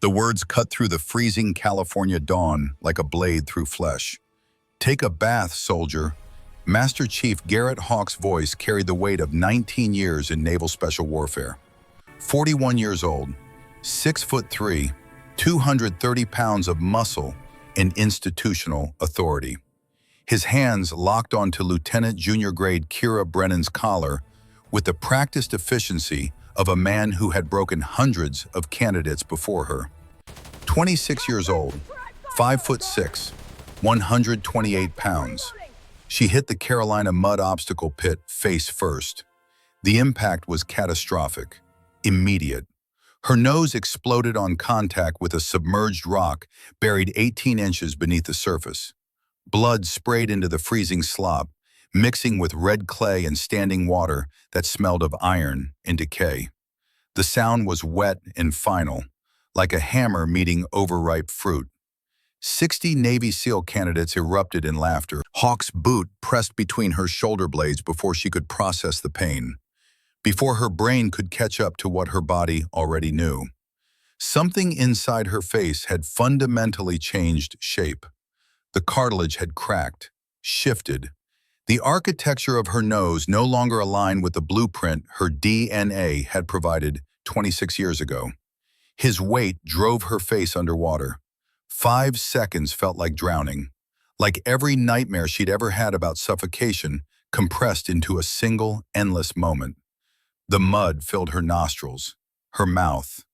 The words cut through the freezing California dawn like a blade through flesh. "Take a bath, soldier." Master Chief Garrett Hawk's voice carried the weight of 19 years in naval special warfare. 41 years old, 6'3", 230 pounds of muscle and institutional authority. His hands locked onto Lieutenant Junior Grade Kira Brennan's collar with the practiced efficiency of a man who had broken hundreds of candidates before her. 26 years old, 5'6", 128 pounds. She hit the Carolina mud obstacle pit face first. The impact was catastrophic, immediate. Her nose exploded on contact with a submerged rock buried 18 inches beneath the surface. Blood sprayed into the freezing slop, mixing with red clay and standing water that smelled of iron and decay. The sound was wet and final, like a hammer meeting overripe fruit. 60 Navy SEAL candidates erupted in laughter. Hawk's boot pressed between her shoulder blades before she could process the pain, before her brain could catch up to what her body already knew. Something inside her face had fundamentally changed shape. The cartilage had cracked, shifted. The architecture of her nose no longer aligned with the blueprint her DNA had provided 26 years ago. His weight drove her face underwater. 5 seconds felt like drowning, like every nightmare she'd ever had about suffocation compressed into a single, endless moment. The mud filled her nostrils, her mouth.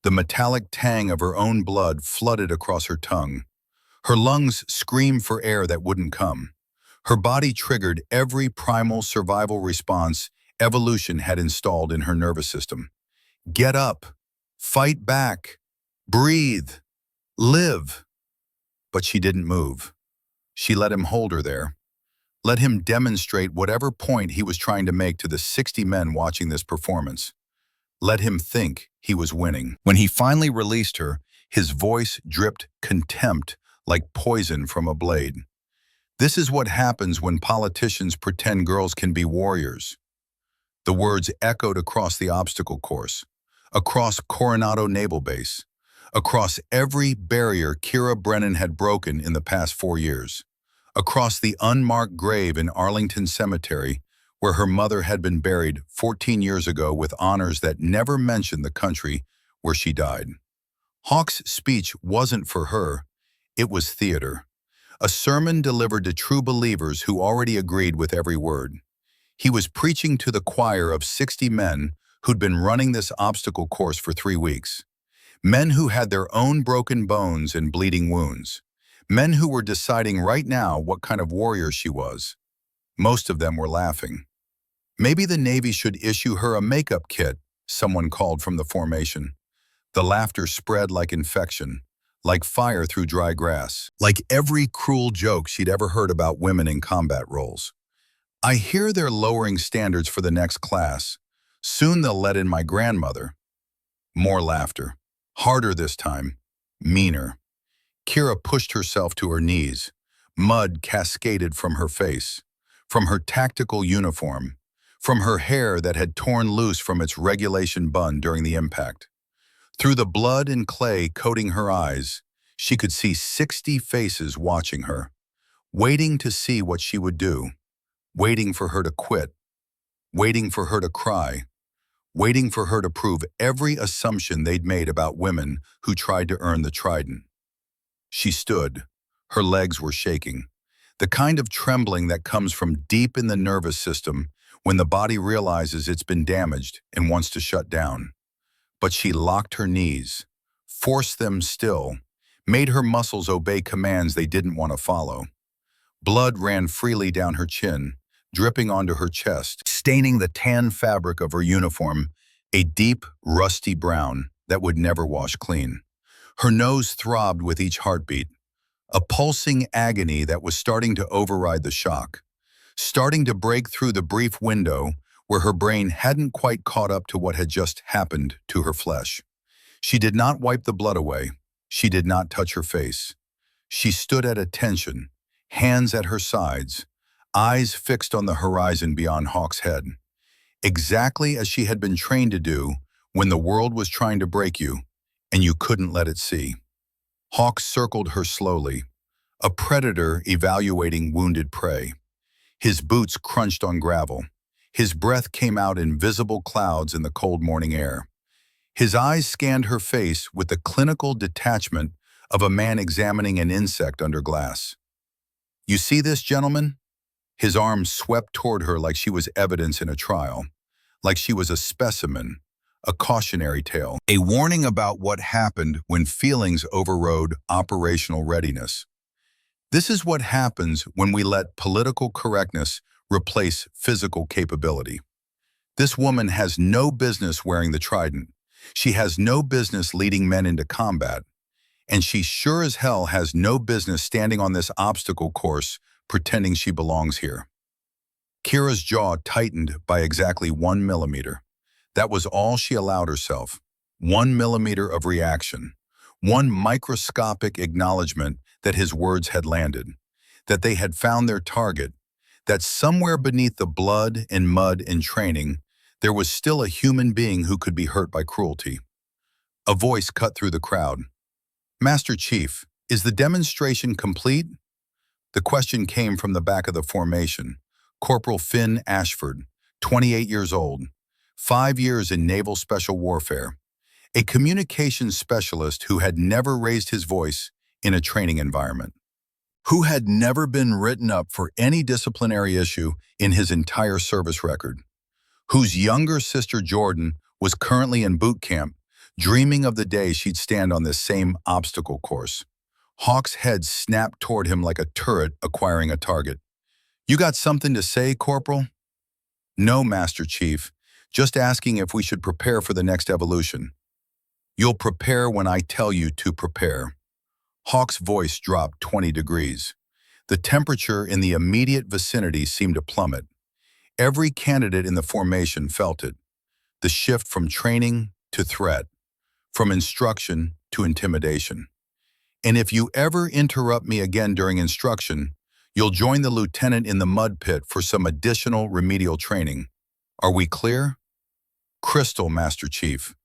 The metallic tang of her own blood flooded across her tongue. Her lungs screamed for air that wouldn't come. Her body triggered every primal survival response evolution had installed in her nervous system. Get up, fight back, breathe, live. But she didn't move. She let him hold her there. Let him demonstrate whatever point he was trying to make to the 60 men watching this performance. Let him think he was winning. When he finally released her, his voice dripped contempt like poison from a blade. This is what happens when politicians pretend girls can be warriors. The words echoed across the obstacle course, across Coronado Naval Base, across every barrier Kira Brennan had broken in the past 4 years, across the unmarked grave in Arlington Cemetery where her mother had been buried 14 years ago with honors that never mentioned the country where she died. Hawk's speech wasn't for her, it was theater. A sermon delivered to true believers who already agreed with every word. He was preaching to the choir of 60 men who'd been running this obstacle course for 3 weeks. Men who had their own broken bones and bleeding wounds. Men who were deciding right now what kind of warrior she was. Most of them were laughing. Maybe the Navy should issue her a makeup kit, someone called from the formation. The laughter spread like infection, like fire through dry grass, like every cruel joke she'd ever heard about women in combat roles. "I hear they're lowering standards for the next class. Soon they'll let in my grandmother." More laughter. Harder this time. Meaner. Kira pushed herself to her knees. Mud cascaded from her face, from her tactical uniform, from her hair that had torn loose from its regulation bun during the impact. Through the blood and clay coating her eyes, she could see 60 faces watching her, waiting to see what she would do, waiting for her to quit, waiting for her to cry, waiting for her to prove every assumption they'd made about women who tried to earn the trident. She stood. Her legs were shaking, the kind of trembling that comes from deep in the nervous system when the body realizes it's been damaged and wants to shut down. But she locked her knees, forced them still, made her muscles obey commands they didn't want to follow. Blood ran freely down her chin, dripping onto her chest, staining the tan fabric of her uniform, a deep, rusty brown that would never wash clean. Her nose throbbed with each heartbeat, a pulsing agony that was starting to override the shock, starting to break through the brief window where her brain hadn't quite caught up to what had just happened to her flesh. She did not wipe the blood away. She did not touch her face. She stood at attention, hands at her sides, eyes fixed on the horizon beyond Hawk's head. Exactly as she had been trained to do when the world was trying to break you, and you couldn't let it see. Hawk circled her slowly, a predator evaluating wounded prey. His boots crunched on gravel. His breath came out in visible clouds in the cold morning air. His eyes scanned her face with the clinical detachment of a man examining an insect under glass. "You see this, gentlemen?" His arms swept toward her like she was evidence in a trial, like she was a specimen, a cautionary tale, a warning about what happened when feelings overrode operational readiness. This is what happens when we let political correctness replace physical capability. This woman has no business wearing the trident. She has no business leading men into combat. And she sure as hell has no business standing on this obstacle course pretending she belongs here. Kira's jaw tightened by exactly 1 millimeter. That was all she allowed herself. 1 millimeter of reaction. One microscopic acknowledgement that his words had landed, that they had found their target, that somewhere beneath the blood and mud and training, there was still a human being who could be hurt by cruelty. A voice cut through the crowd. "Master Chief, is the demonstration complete?" The question came from the back of the formation. Corporal Finn Ashford, 28 years old, 5 years in naval special warfare, a communications specialist who had never raised his voice in a training environment, who had never been written up for any disciplinary issue in his entire service record, whose younger sister Jordan was currently in boot camp, dreaming of the day she'd stand on this same obstacle course. Hawk's head snapped toward him like a turret acquiring a target. "You got something to say, Corporal?" "No, Master Chief. Just asking if we should prepare for the next evolution." "You'll prepare when I tell you to prepare." Hawk's voice dropped 20 degrees. The temperature in the immediate vicinity seemed to plummet. Every candidate in the formation felt it. The shift from training to threat, from instruction to intimidation. "And if you ever interrupt me again during instruction, you'll join the lieutenant in the mud pit for some additional remedial training. Are we clear?" "Crystal, Master Chief."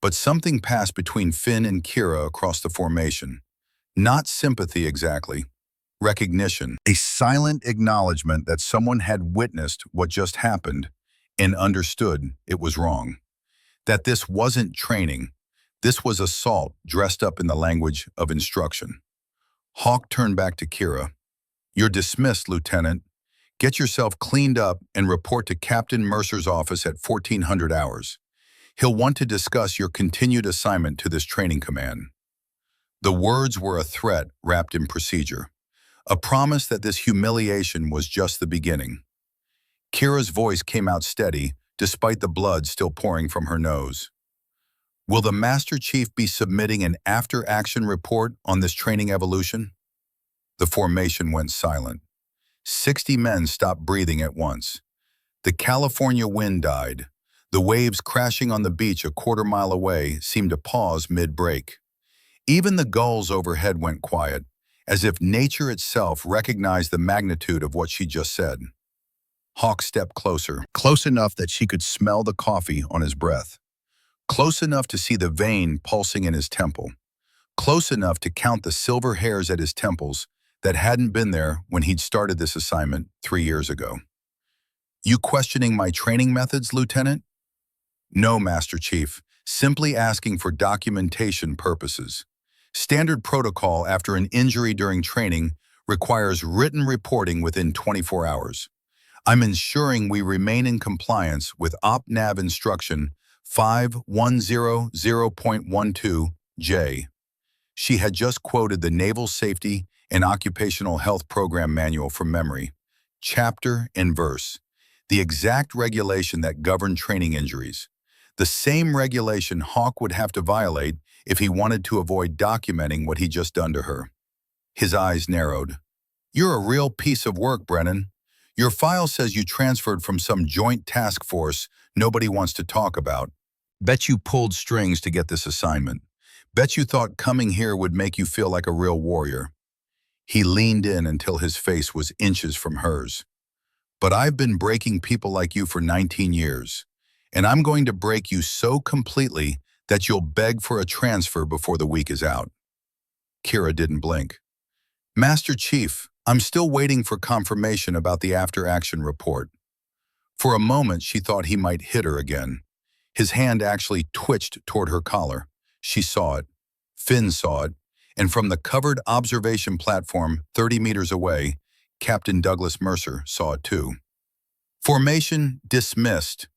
But something passed between Finn and Kira across the formation. Not sympathy exactly. Recognition. A silent acknowledgement that someone had witnessed what just happened and understood it was wrong. That this wasn't training. This was assault dressed up in the language of instruction. Hawk turned back to Kira. "You're dismissed, Lieutenant. Get yourself cleaned up and report to Captain Mercer's office at 1400 hours. He'll want to discuss your continued assignment to this training command." The words were a threat wrapped in procedure, a promise that this humiliation was just the beginning. Kira's voice came out steady, despite the blood still pouring from her nose. "Will the Master Chief be submitting an after-action report on this training evolution?" The formation went silent. 60 men stopped breathing at once. The California wind died. The waves crashing on the beach a quarter-mile away seemed to pause mid-break. Even the gulls overhead went quiet, as if nature itself recognized the magnitude of what she just said. Hawk stepped closer, close enough that she could smell the coffee on his breath, close enough to see the vein pulsing in his temple, close enough to count the silver hairs at his temples that hadn't been there when he'd started this assignment 3 years ago. "You questioning my training methods, Lieutenant?" "No, Master Chief. Simply asking for documentation purposes. Standard protocol after an injury during training requires written reporting within 24 hours. I'm ensuring we remain in compliance with OpNav instruction 5100.12J. She had just quoted the Naval Safety and Occupational Health Program Manual from memory, chapter and verse, the exact regulation that governed training injuries. The same regulation Hawk would have to violate if he wanted to avoid documenting what he'd just done to her. His eyes narrowed. "You're a real piece of work, Brennan. Your file says you transferred from some joint task force nobody wants to talk about. Bet you pulled strings to get this assignment. Bet you thought coming here would make you feel like a real warrior." He leaned in until his face was inches from hers. "But I've been breaking people like you for 19 years. And I'm going to break you so completely that you'll beg for a transfer before the week is out. Kira didn't blink. Master Chief, I'm still waiting for confirmation about the after-action report. For a moment, she thought he might hit her again. His hand actually twitched toward her collar. She saw it. Finn saw it. And from the covered observation platform 30 meters away, Captain Douglas Mercer saw it too. Formation dismissed.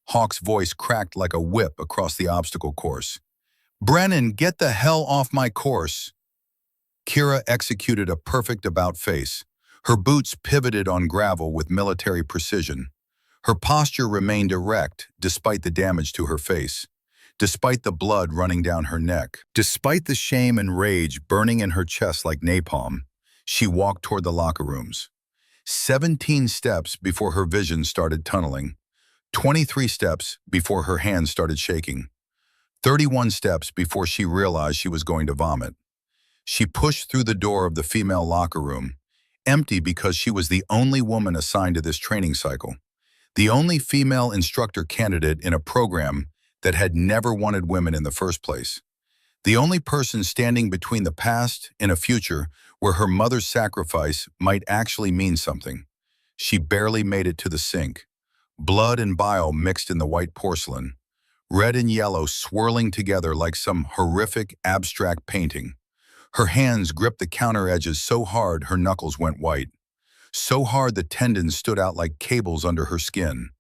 Hawk's voice cracked like a whip across the obstacle course. Brennan, get the hell off my course. Kira executed a perfect about-face. Her boots pivoted on gravel with military precision. Her posture remained erect despite the damage to her face, despite the blood running down her neck, despite the shame and rage burning in her chest like napalm. She walked toward the locker rooms. 17 steps before her vision started tunneling. 23 steps before her hands started shaking. 31 steps before she realized she was going to vomit. She pushed through the door of the female locker room, empty because she was the only woman assigned to this training cycle, the only female instructor candidate in a program that had never wanted women in the first place, the only person standing between the past and a future where her mother's sacrifice might actually mean something. She barely made it to the sink. Blood and bile mixed in the white porcelain, red and yellow swirling together like some horrific abstract painting. Her hands gripped the counter edges so hard her knuckles went white. So hard the tendons stood out like cables under her skin.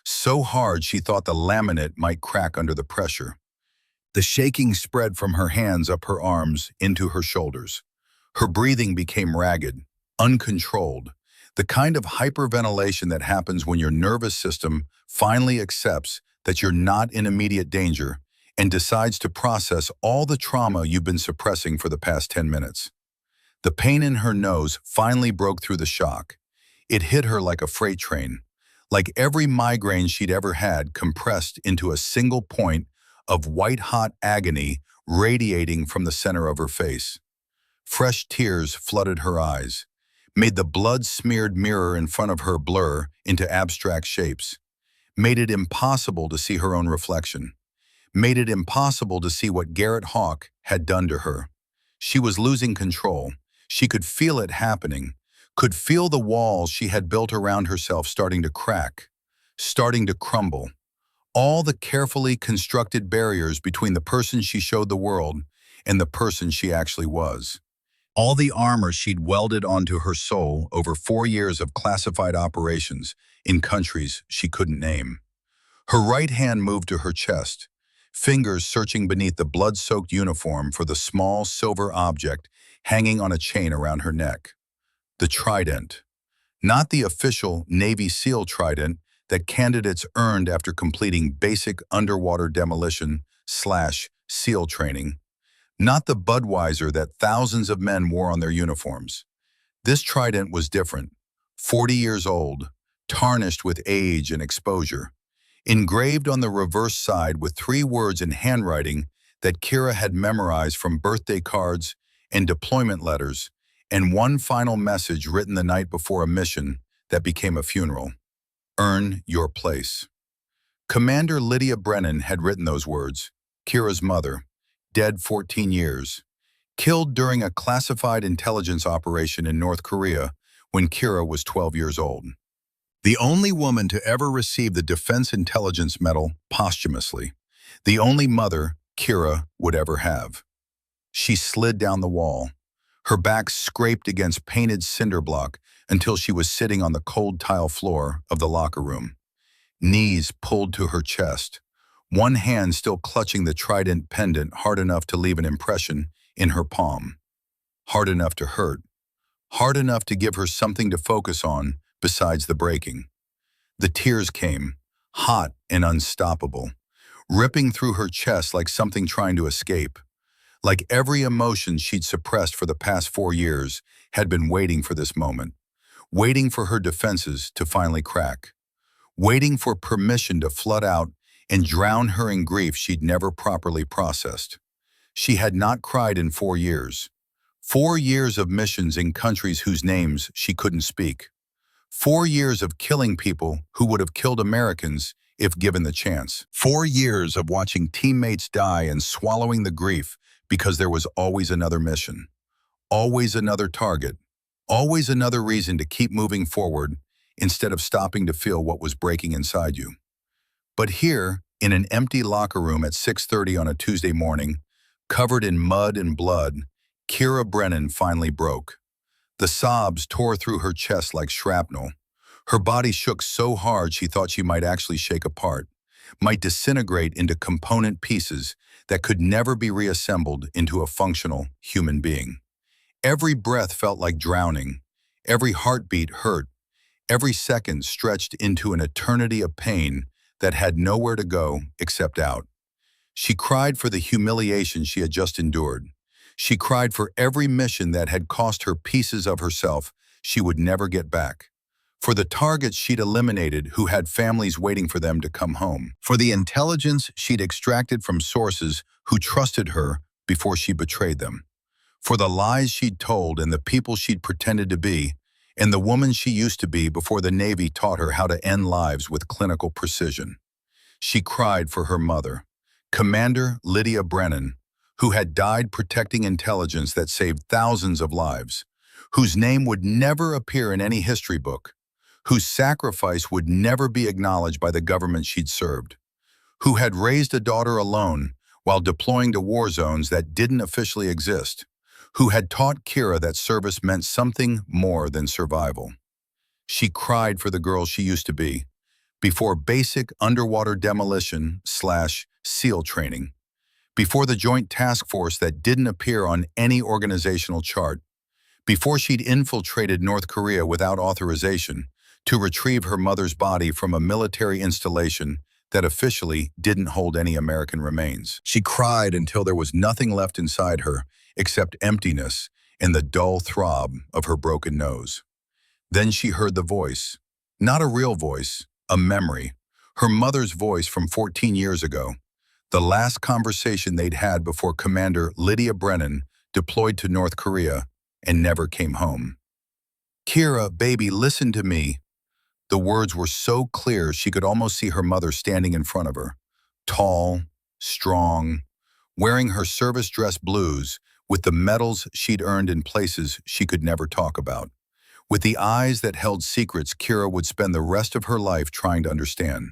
So hard she thought the laminate might crack under the pressure. The shaking spread from her hands up her arms into her shoulders. Her breathing became ragged, uncontrolled, the kind of hyperventilation that happens when your nervous system finally accepts that you're not in immediate danger and decides to process all the trauma you've been suppressing for the past 10 minutes. The pain in her nose finally broke through the shock. It hit her like a freight train, like every migraine she'd ever had compressed into a single point of white-hot agony radiating from the center of her face. Fresh tears flooded her eyes, made the blood-smeared mirror in front of her blur into abstract shapes, made it impossible to see her own reflection, made it impossible to see what Garrett Hawk had done to her. She was losing control. She could feel it happening, could feel the walls she had built around herself starting to crack, starting to crumble. All the carefully constructed barriers between the person she showed the world and the person she actually was. All the armor she'd welded onto her soul over 4 years of classified operations in countries she couldn't name. Her right hand moved to her chest, fingers searching beneath the blood-soaked uniform for the small silver object hanging on a chain around her neck. The trident. Not the official Navy SEAL trident that candidates earned after completing basic underwater demolition/SEAL training. Not the Budweiser that thousands of men wore on their uniforms. This trident was different, 40 years old, tarnished with age and exposure, engraved on the reverse side with 3 words in handwriting that Kira had memorized from birthday cards and deployment letters, and one final message written the night before a mission that became a funeral. Earn your place. Commander Lydia Brennan had written those words, Kira's mother, dead 14 years, killed during a classified intelligence operation in North Korea when Kira was 12 years old. The only woman to ever receive the Defense Intelligence Medal posthumously. The only mother Kira would ever have. She slid down the wall, her back scraped against painted cinder block until she was sitting on the cold tile floor of the locker room. Knees pulled to her chest, one hand still clutching the trident pendant hard enough to leave an impression in her palm. Hard enough to hurt. Hard enough to give her something to focus on besides the breaking. The tears came, hot and unstoppable, ripping through her chest like something trying to escape. Like every emotion she'd suppressed for the past 4 years had been waiting for this moment, waiting for her defenses to finally crack, waiting for permission to flood out and drown her in grief she'd never properly processed. She had not cried in 4 years. 4 years of missions in countries whose names she couldn't speak. 4 years of killing people who would have killed Americans if given the chance. 4 years of watching teammates die and swallowing the grief because there was always another mission, always another target, always another reason to keep moving forward instead of stopping to feel what was breaking inside you. But here, in an empty locker room at 6:30 on a Tuesday morning, covered in mud and blood, Kira Brennan finally broke. The sobs tore through her chest like shrapnel. Her body shook so hard she thought she might actually shake apart, might disintegrate into component pieces that could never be reassembled into a functional human being. Every breath felt like drowning. Every heartbeat hurt. Every second stretched into an eternity of pain that had nowhere to go except out. She cried for the humiliation she had just endured. She cried for every mission that had cost her pieces of herself she would never get back. For the targets she'd eliminated who had families waiting for them to come home. For the intelligence she'd extracted from sources who trusted her before she betrayed them. For the lies she'd told and the people she'd pretended to be, and the woman she used to be before the Navy taught her how to end lives with clinical precision. She cried for her mother, Commander Lydia Brennan, who had died protecting intelligence that saved thousands of lives, whose name would never appear in any history book, whose sacrifice would never be acknowledged by the government she'd served, who had raised a daughter alone while deploying to war zones that didn't officially exist, who had taught Kira that service meant something more than survival. She cried for the girl she used to be, before basic underwater demolition/SEAL training, before the joint task force that didn't appear on any organizational chart, before she'd infiltrated North Korea without authorization to retrieve her mother's body from a military installation that officially didn't hold any American remains. She cried until there was nothing left inside her except emptiness and the dull throb of her broken nose. Then she heard the voice, not a real voice, a memory, her mother's voice from 14 years ago, the last conversation they'd had before Commander Lydia Brennan deployed to North Korea and never came home. Kira, baby, listen to me. The words were so clear she could almost see her mother standing in front of her, tall, strong, wearing her service dress blues with the medals she'd earned in places she could never talk about, with the eyes that held secrets Kira would spend the rest of her life trying to understand.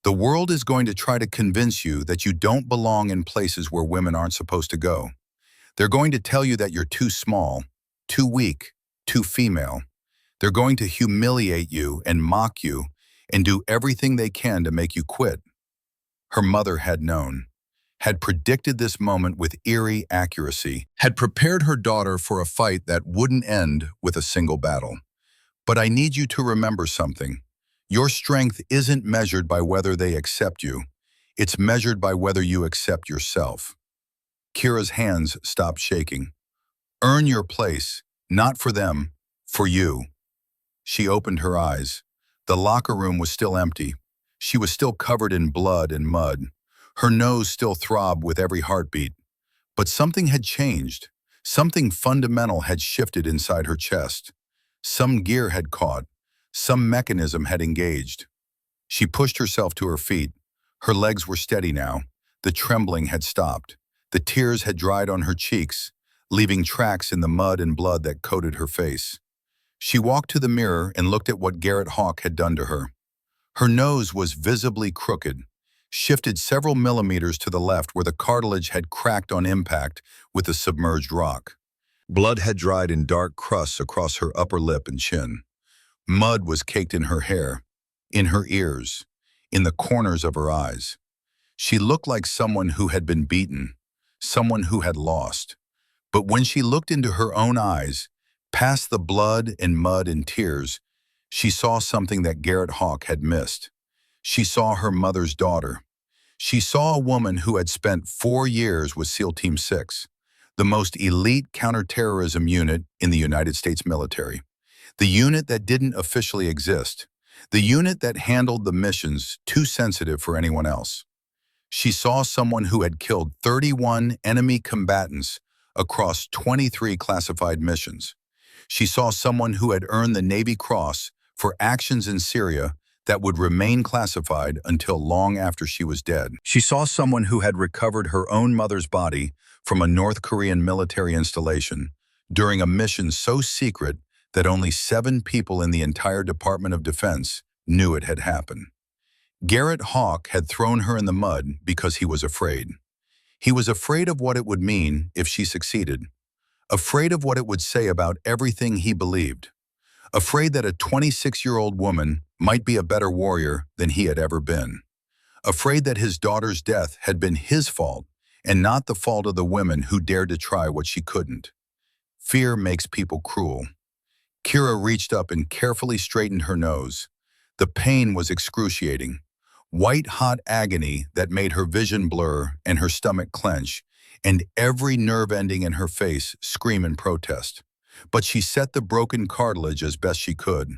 The world is going to try to convince you that you don't belong in places where women aren't supposed to go. They're going to tell you that you're too small, too weak, too female. They're going to humiliate you and mock you and do everything they can to make you quit. Her mother had known, had predicted this moment with eerie accuracy, had prepared her daughter for a fight that wouldn't end with a single battle. But I need you to remember something. Your strength isn't measured by whether they accept you. It's measured by whether you accept yourself. Kira's hands stopped shaking. Earn your place, not for them, for you. She opened her eyes. The locker room was still empty. She was still covered in blood and mud. Her nose still throbbed with every heartbeat. But something had changed. Something fundamental had shifted inside her chest. Some gear had caught. Some mechanism had engaged. She pushed herself to her feet. Her legs were steady now. The trembling had stopped. The tears had dried on her cheeks, leaving tracks in the mud and blood that coated her face. She walked to the mirror and looked at what Garrett Hawk had done to her. Her nose was visibly crooked, shifted several millimeters to the left where the cartilage had cracked on impact with the submerged rock. Blood had dried in dark crusts across her upper lip and chin. Mud was caked in her hair, in her ears, in the corners of her eyes. She looked like someone who had been beaten, someone who had lost. But when she looked into her own eyes, past the blood and mud and tears, she saw something that Garrett Hawk had missed. She saw her mother's daughter. She saw a woman who had spent 4 years with SEAL Team 6, the most elite counterterrorism unit in the United States military, the unit that didn't officially exist, the unit that handled the missions too sensitive for anyone else. She saw someone who had killed 31 enemy combatants across 23 classified missions. She saw someone who had earned the Navy Cross for actions in Syria that would remain classified until long after she was dead. She saw someone who had recovered her own mother's body from a North Korean military installation during a mission so secret that only 7 people in the entire Department of Defense knew it had happened. Garrett Hawk had thrown her in the mud because he was afraid. He was afraid of what it would mean if she succeeded, afraid of what it would say about everything he believed, afraid that a 26-year-old woman might be a better warrior than he had ever been, afraid that his daughter's death had been his fault and not the fault of the women who dared to try what she couldn't. Fear makes people cruel. Kira reached up and carefully straightened her nose. The pain was excruciating. White-hot agony that made her vision blur and her stomach clench, and every nerve ending in her face scream in protest. But she set the broken cartilage as best she could,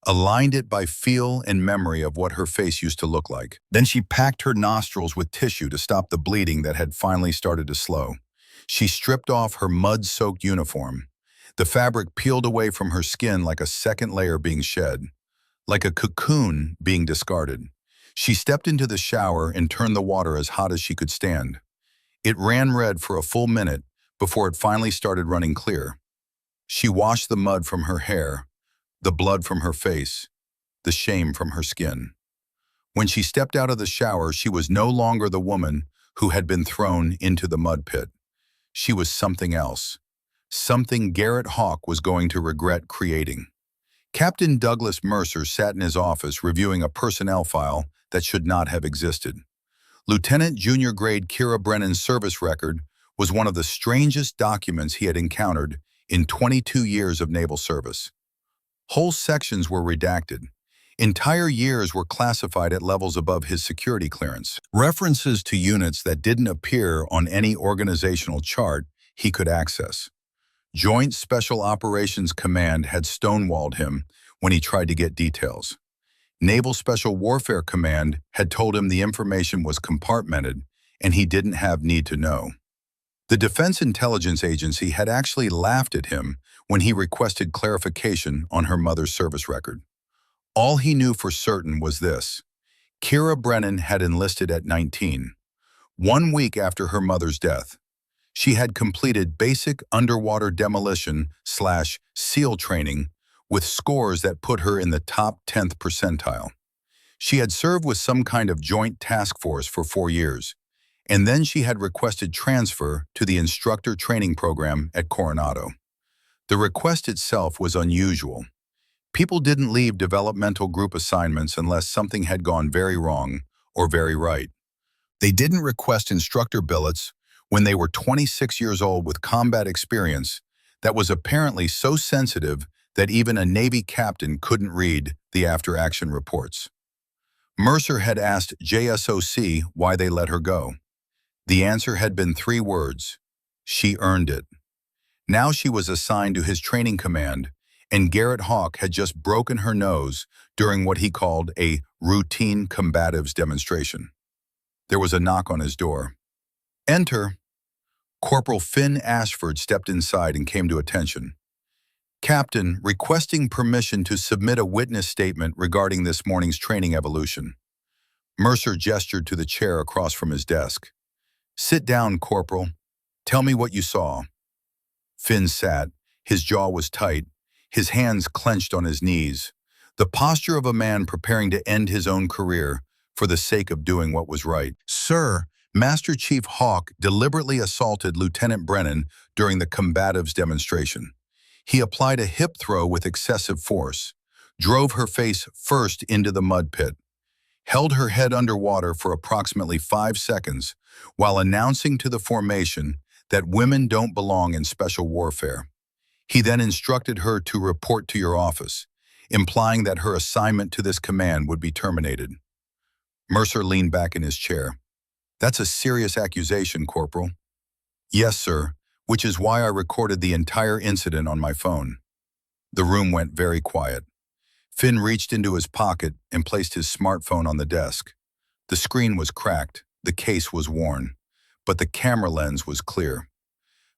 aligned it by feel and memory of what her face used to look like. Then she packed her nostrils with tissue to stop the bleeding that had finally started to slow. She stripped off her mud-soaked uniform. The fabric peeled away from her skin like a second layer being shed, like a cocoon being discarded. She stepped into the shower and turned the water as hot as she could stand. It ran red for a full minute before it finally started running clear. She washed the mud from her hair, the blood from her face, the shame from her skin. When she stepped out of the shower, she was no longer the woman who had been thrown into the mud pit. She was something else, something Garrett Hawk was going to regret creating. Captain Douglas Mercer sat in his office reviewing a personnel file that should not have existed. Lieutenant Junior Grade Kira Brennan's service record was one of the strangest documents he had encountered in 22 years of naval service. Whole sections were redacted. Entire years were classified at levels above his security clearance. References to units that didn't appear on any organizational chart he could access. Joint Special Operations Command had stonewalled him when he tried to get details. Naval Special Warfare Command had told him the information was compartmented and he didn't have need to know. The Defense Intelligence Agency had actually laughed at him when he requested clarification on her mother's service record. All he knew for certain was this: Kira Brennan had enlisted at 19, 1 week after her mother's death. She had completed basic underwater demolition/SEAL training with scores that put her in the top 10th percentile. She had served with some kind of joint task force for 4 years, and then she had requested transfer to the instructor training program at Coronado. The request itself was unusual. People didn't leave developmental group assignments unless something had gone very wrong or very right. They didn't request instructor billets when they were 26 years old with combat experience that was apparently so sensitive that even a Navy captain couldn't read the after-action reports. Mercer had asked JSOC why they let her go. The answer had been 3 words: she earned it. Now she was assigned to his training command, and Garrett Hawk had just broken her nose during what he called a routine combatives demonstration. There was a knock on his door. "Enter." Corporal Finn Ashford stepped inside and came to attention. "Captain, requesting permission to submit a witness statement regarding this morning's training evolution." Mercer gestured to the chair across from his desk. "Sit down, Corporal. Tell me what you saw." Finn sat. His jaw was tight, his hands clenched on his knees, the posture of a man preparing to end his own career for the sake of doing what was right. "Sir, Master Chief Hawk deliberately assaulted Lieutenant Brennan during the combatives demonstration. He applied a hip throw with excessive force, drove her face first into the mud pit, held her head underwater for approximately 5 seconds while announcing to the formation that women don't belong in special warfare. He then instructed her to report to your office, implying that her assignment to this command would be terminated." Mercer leaned back in his chair. "That's a serious accusation, Corporal." "Yes, sir, which is why I recorded the entire incident on my phone." The room went very quiet. Finn reached into his pocket and placed his smartphone on the desk. The screen was cracked, the case was worn, but the camera lens was clear.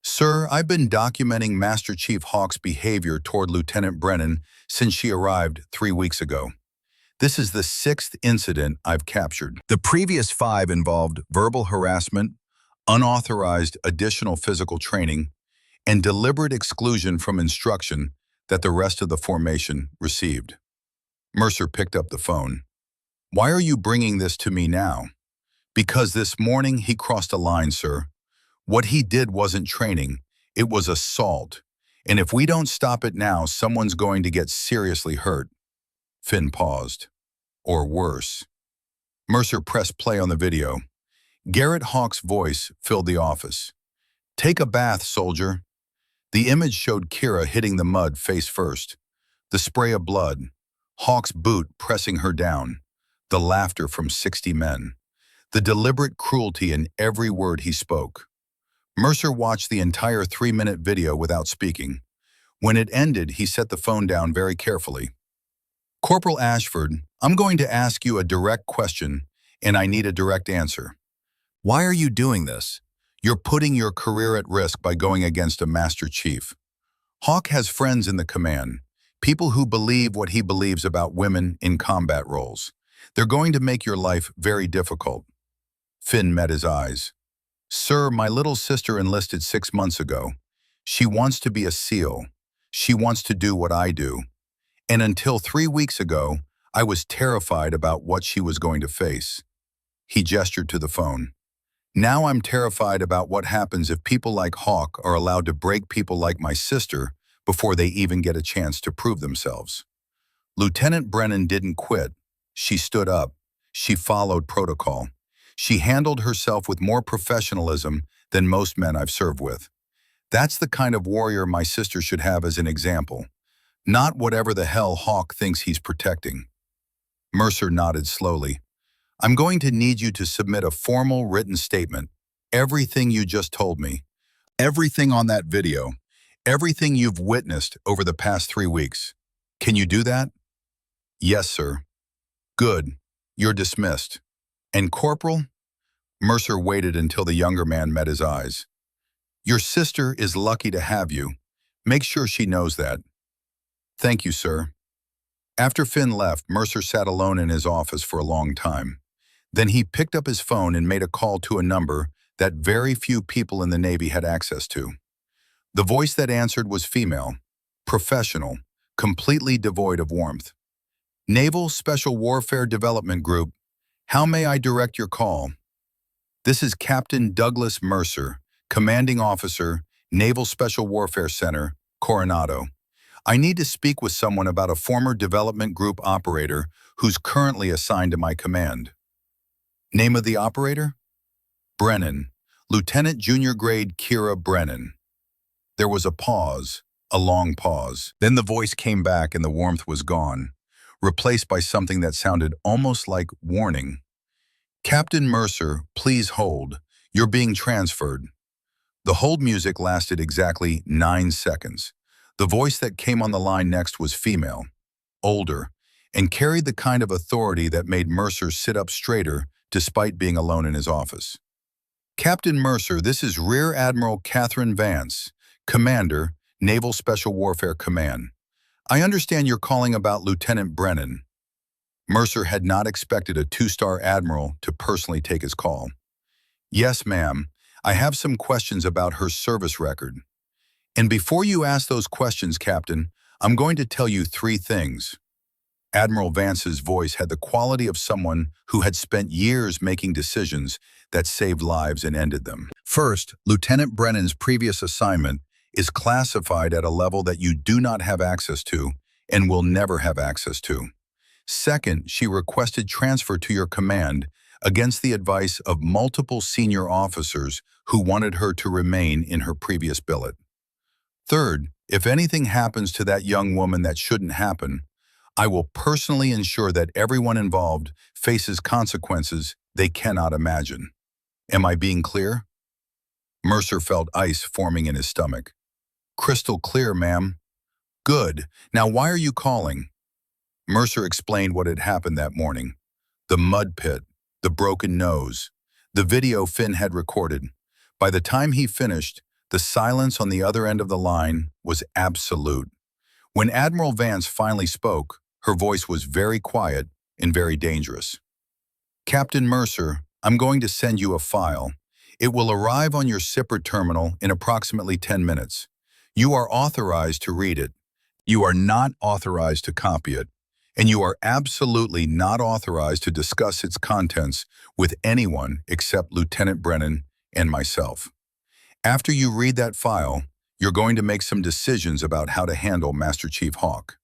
"Sir, I've been documenting Master Chief Hawk's behavior toward Lieutenant Brennan since she arrived 3 weeks ago. This is the sixth incident I've captured. The previous five involved verbal harassment, unauthorized additional physical training, and deliberate exclusion from instruction that the rest of the formation received. Mercer picked up the phone. "Why are you bringing this to me now?" "Because this morning he crossed a line, sir. What he did wasn't training, it was assault. And if we don't stop it now, someone's going to get seriously hurt." Finn paused. "Or worse." Mercer pressed play on the video. Garrett Hawk's voice filled the office. "Take a bath, soldier." The image showed Kira hitting the mud face first. The spray of blood. Hawk's boot pressing her down. The laughter from 60 men. The deliberate cruelty in every word he spoke. Mercer watched the entire 3-minute video without speaking. When it ended, he set the phone down very carefully. "Corporal Ashford, I'm going to ask you a direct question, and I need a direct answer. Why are you doing this? You're putting your career at risk by going against a Master Chief. Hawk has friends in the command, people who believe what he believes about women in combat roles. They're going to make your life very difficult." Finn met his eyes. "Sir, my little sister enlisted 6 months ago. She wants to be a SEAL. She wants to do what I do. And until 3 weeks ago, I was terrified about what she was going to face." He gestured to the phone. "Now I'm terrified about what happens if people like Hawk are allowed to break people like my sister before they even get a chance to prove themselves." Lieutenant Brennan didn't quit. She stood up. She followed protocol. She handled herself with more professionalism than most men I've served with. That's the kind of warrior my sister should have as an example, not whatever the hell Hawk thinks he's protecting. Mercer nodded slowly. "I'm going to need you to submit a formal written statement. Everything you just told me. Everything on that video. Everything you've witnessed over the past 3 weeks. Can you do that?" "Yes, sir." "Good. You're dismissed." "And Corporal?" Mercer waited until the younger man met his eyes. "Your sister is lucky to have you. Make sure she knows that." "Thank you, sir." After Finn left, Mercer sat alone in his office for a long time. Then he picked up his phone and made a call to a number that very few people in the Navy had access to. The voice that answered was female, professional, completely devoid of warmth. "Naval Special Warfare Development Group, how may I direct your call?" "This is Captain Douglas Mercer, Commanding Officer, Naval Special Warfare Center, Coronado. I need to speak with someone about a former development group operator who's currently assigned to my command." "Name of the operator?" "Brennan, Lieutenant Junior Grade Kira Brennan." There was a pause, a long pause. Then the voice came back and the warmth was gone, replaced by something that sounded almost like warning. "Captain Mercer, please hold. You're being transferred." The hold music lasted exactly 9 seconds. The voice that came on the line next was female, older, and carried the kind of authority that made Mercer sit up straighter despite being alone in his office. "Captain Mercer, this is Rear Admiral Catherine Vance, Commander, Naval Special Warfare Command. I understand you're calling about Lieutenant Brennan." Mercer had not expected a 2-star admiral to personally take his call. "Yes, ma'am. I have some questions about her service record. And before you ask those questions, Captain, I'm going to tell you 3 things." Admiral Vance's voice had the quality of someone who had spent years making decisions that saved lives and ended them. "First, Lieutenant Brennan's previous assignment is classified at a level that you do not have access to and will never have access to. Second, she requested transfer to your command against the advice of multiple senior officers who wanted her to remain in her previous billet. Third, if anything happens to that young woman that shouldn't happen, I will personally ensure that everyone involved faces consequences they cannot imagine. Am I being clear?" Mercer felt ice forming in his stomach. "Crystal clear, ma'am." "Good. Now why are you calling?" Mercer explained what had happened that morning. The mud pit, the broken nose, the video Finn had recorded. By the time he finished, the silence on the other end of the line was absolute. When Admiral Vance finally spoke, her voice was very quiet and very dangerous. Captain Mercer, I'm going to send you a file. It will arrive on your SIPR terminal in approximately 10 minutes. You are authorized to read it. You are not authorized to copy it. And you are absolutely not authorized to discuss its contents with anyone except Lieutenant Brennan and myself. After you read that file, you're going to make some decisions about how to handle Master Chief Hawk.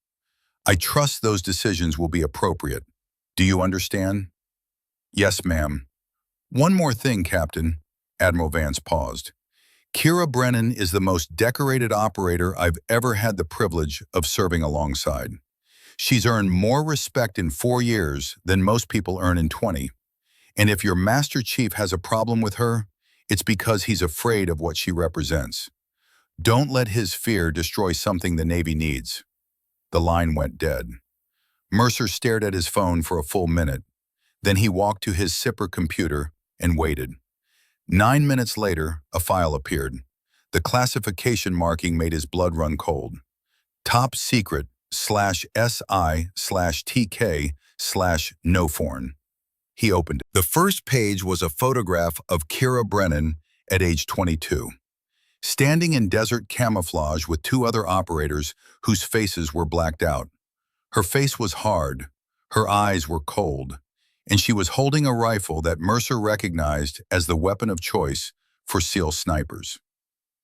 I trust those decisions will be appropriate. Do you understand? Yes, ma'am. One more thing, Captain. Admiral Vance paused. Kira Brennan is the most decorated operator I've ever had the privilege of serving alongside. She's earned more respect in 4 years than most people earn in 20. And if your Master Chief has a problem with her, it's because he's afraid of what she represents. Don't let his fear destroy something the Navy needs. The line went dead. Mercer stared at his phone for a full minute. Then he walked to his SIPR computer and waited. 9 minutes later, a file appeared. The classification marking made his blood run cold. Top secret /SI/TK/NOFORN. He opened it. The first page was a photograph of Kira Brennan at age 22, standing in desert camouflage with 2 other operators whose faces were blacked out. Her face was hard, her eyes were cold, and she was holding a rifle that Mercer recognized as the weapon of choice for SEAL snipers.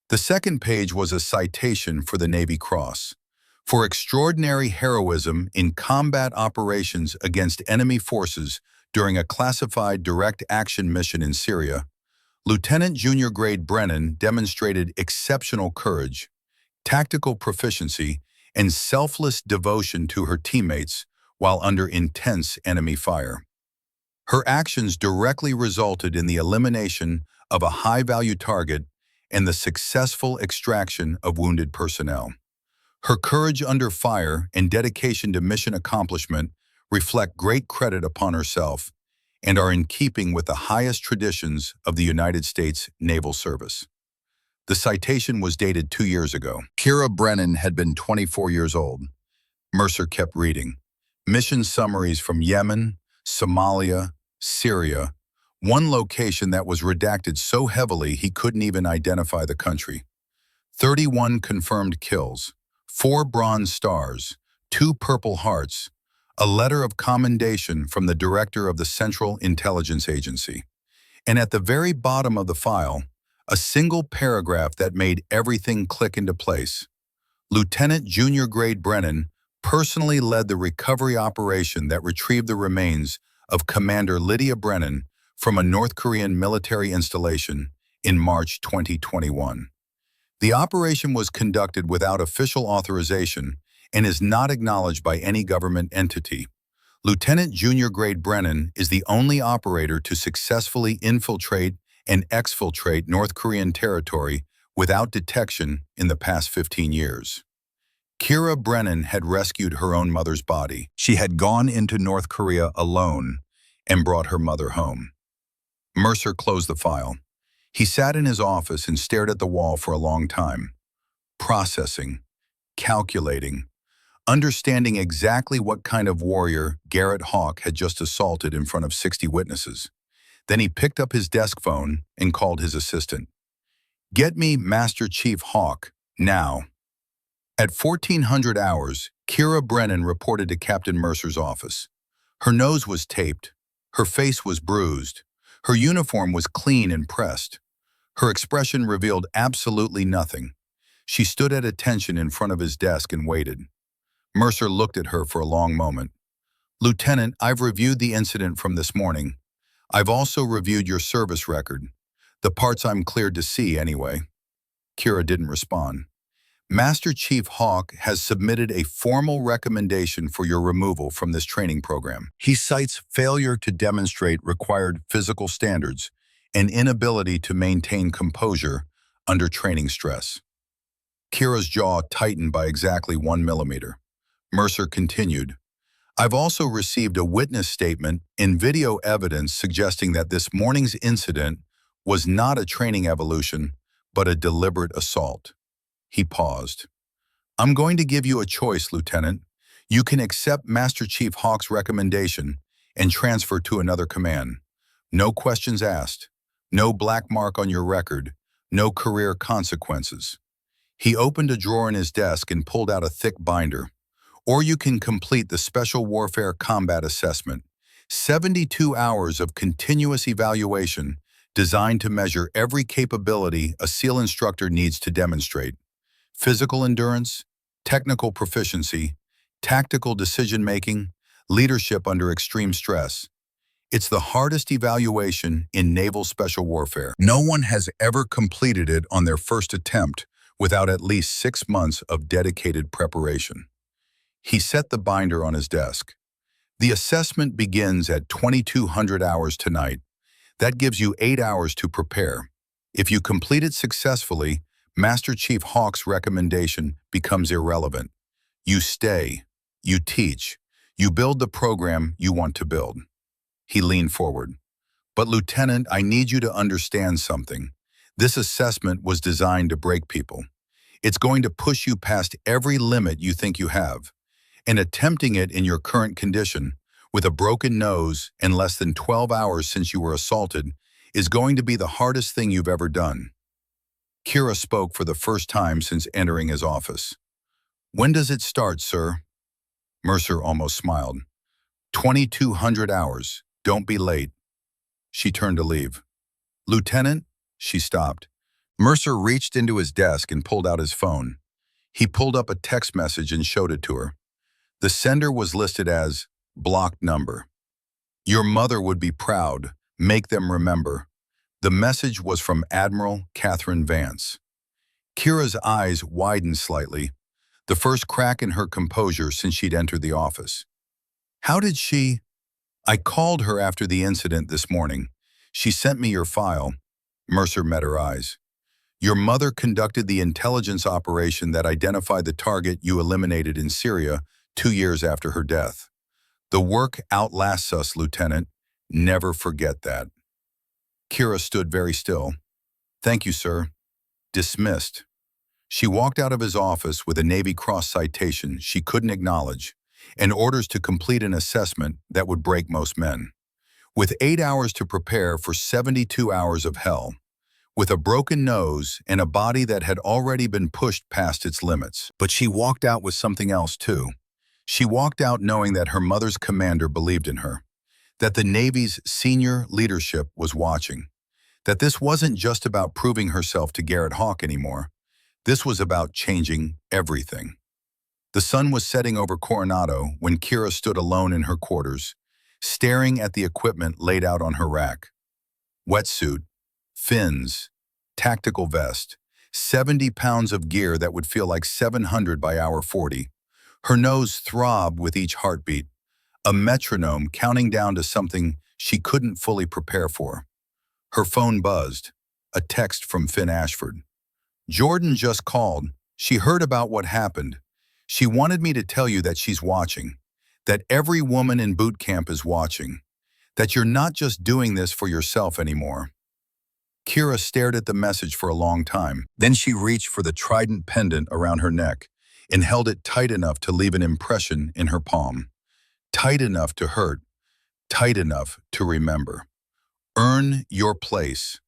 The second page was a citation for the Navy Cross. For extraordinary heroism in combat operations against enemy forces during a classified direct action mission in Syria, Lieutenant Junior Grade Brennan demonstrated exceptional courage, tactical proficiency, and selfless devotion to her teammates while under intense enemy fire. Her actions directly resulted in the elimination of a high-value target and the successful extraction of wounded personnel. Her courage under fire and dedication to mission accomplishment reflect great credit upon herself and are in keeping with the highest traditions of the United States Naval Service. The citation was dated 2 years ago. Kira Brennan had been 24 years old. Mercer kept reading. Mission summaries from Yemen, Somalia, Syria, one location that was redacted so heavily he couldn't even identify the country. 31 confirmed kills, 4 Bronze Stars, 2 Purple Hearts, a letter of commendation from the director of the Central Intelligence Agency. And at the very bottom of the file, a single paragraph that made everything click into place. Lieutenant Junior Grade Brennan personally led the recovery operation that retrieved the remains of Commander Lydia Brennan from a North Korean military installation in March 2021. The operation was conducted without official authorization and is not acknowledged by any government entity. Lieutenant Junior Grade Brennan is the only operator to successfully infiltrate and exfiltrate North Korean territory without detection in the past 15 years. Kira Brennan had rescued her own mother's body. She had gone into North Korea alone and brought her mother home. Mercer closed the file. He sat in his office and stared at the wall for a long time, processing, calculating, understanding exactly what kind of warrior Garrett Hawk had just assaulted in front of 60 witnesses. Then he picked up his desk phone and called his assistant. "Get me Master Chief Hawk, now." At 1400 hours, Kira Brennan reported to Captain Mercer's office. Her nose was taped, her face was bruised, her uniform was clean and pressed. Her expression revealed absolutely nothing. She stood at attention in front of his desk and waited. Mercer looked at her for a long moment. "Lieutenant, I've reviewed the incident from this morning. I've also reviewed your service record. The parts I'm cleared to see, anyway." Kira didn't respond. "Master Chief Hawk has submitted a formal recommendation for your removal from this training program. He cites failure to demonstrate required physical standards and inability to maintain composure under training stress." Kira's jaw tightened by exactly 1 millimeter. Mercer continued, "I've also received a witness statement and video evidence suggesting that this morning's incident was not a training evolution, but a deliberate assault." He paused. "I'm going to give you a choice, Lieutenant. You can accept Master Chief Hawk's recommendation and transfer to another command. No questions asked, no black mark on your record, no career consequences. He opened a drawer in his desk and pulled out a thick binder. Or you can complete the Special Warfare Combat Assessment, 72 hours of continuous evaluation designed to measure every capability a SEAL instructor needs to demonstrate: physical endurance, technical proficiency, tactical decision-making, leadership under extreme stress. It's the hardest evaluation in naval special warfare. No one has ever completed it on their first attempt without at least 6 months of dedicated preparation. He set the binder on his desk. The assessment begins at 2200 hours tonight. That gives you 8 hours to prepare. If you complete it successfully, Master Chief Hawk's recommendation becomes irrelevant. You stay, you teach, you build the program you want to build. He leaned forward. But Lieutenant, I need you to understand something. This assessment was designed to break people. It's going to push you past every limit you think you have. And attempting it in your current condition, with a broken nose and less than 12 hours since you were assaulted, is going to be the hardest thing you've ever done. Kira spoke for the first time since entering his office. When does it start, sir? Mercer almost smiled. 2200 hours. Don't be late. She turned to leave. Lieutenant? She stopped. Mercer reached into his desk and pulled out his phone. He pulled up a text message and showed it to her. The sender was listed as blocked number. Your mother would be proud. Make them remember. The message was from Admiral Catherine Vance. Kira's eyes widened slightly, the first crack in her composure since she'd entered the office. How did she? I called her after the incident this morning. She sent me your file. Mercer met her eyes. Your mother conducted the intelligence operation that identified the target you eliminated in Syria 2 years after her death. The work outlasts us, Lieutenant. Never forget that. Kira stood very still. Thank you, sir. Dismissed. She walked out of his office with a Navy Cross citation she couldn't acknowledge and orders to complete an assessment that would break most men. With 8 hours to prepare for 72 hours of hell. With a broken nose and a body that had already been pushed past its limits. But she walked out with something else, too. She walked out knowing that her mother's commander believed in her, that the Navy's senior leadership was watching, that this wasn't just about proving herself to Garrett Hawk anymore. This was about changing everything. The sun was setting over Coronado when Kira stood alone in her quarters, staring at the equipment laid out on her rack. Wetsuit, fins, tactical vest, 70 pounds of gear that would feel like 700 by hour 40. Her nose throbbed with each heartbeat, a metronome counting down to something she couldn't fully prepare for. Her phone buzzed, a text from Finn Ashford. Jordan just called. She heard about what happened. She wanted me to tell you that she's watching, that every woman in boot camp is watching, that you're not just doing this for yourself anymore. Kira stared at the message for a long time. Then she reached for the trident pendant around her neck and held it tight enough to leave an impression in her palm. Tight enough to hurt, tight enough to remember. Earn your place.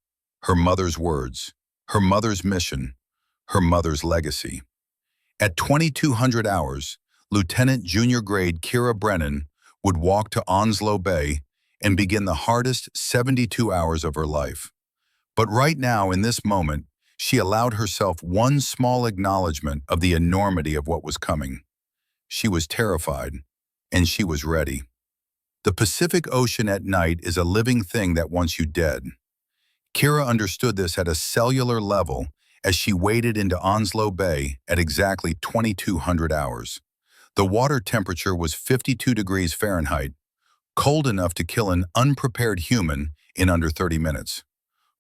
Her mother's words, her mother's mission, her mother's legacy. At 2200 hours, Lieutenant Junior Grade Kira Brennan would walk to Onslow Bay and begin the hardest 72 hours of her life. But right now, in this moment, she allowed herself one small acknowledgement of the enormity of what was coming. She was terrified, and she was ready. The Pacific Ocean at night is a living thing that wants you dead. Kira understood this at a cellular level as she waded into Onslow Bay at exactly 2200 hours. The water temperature was 52 degrees Fahrenheit, cold enough to kill an unprepared human in under 30 minutes.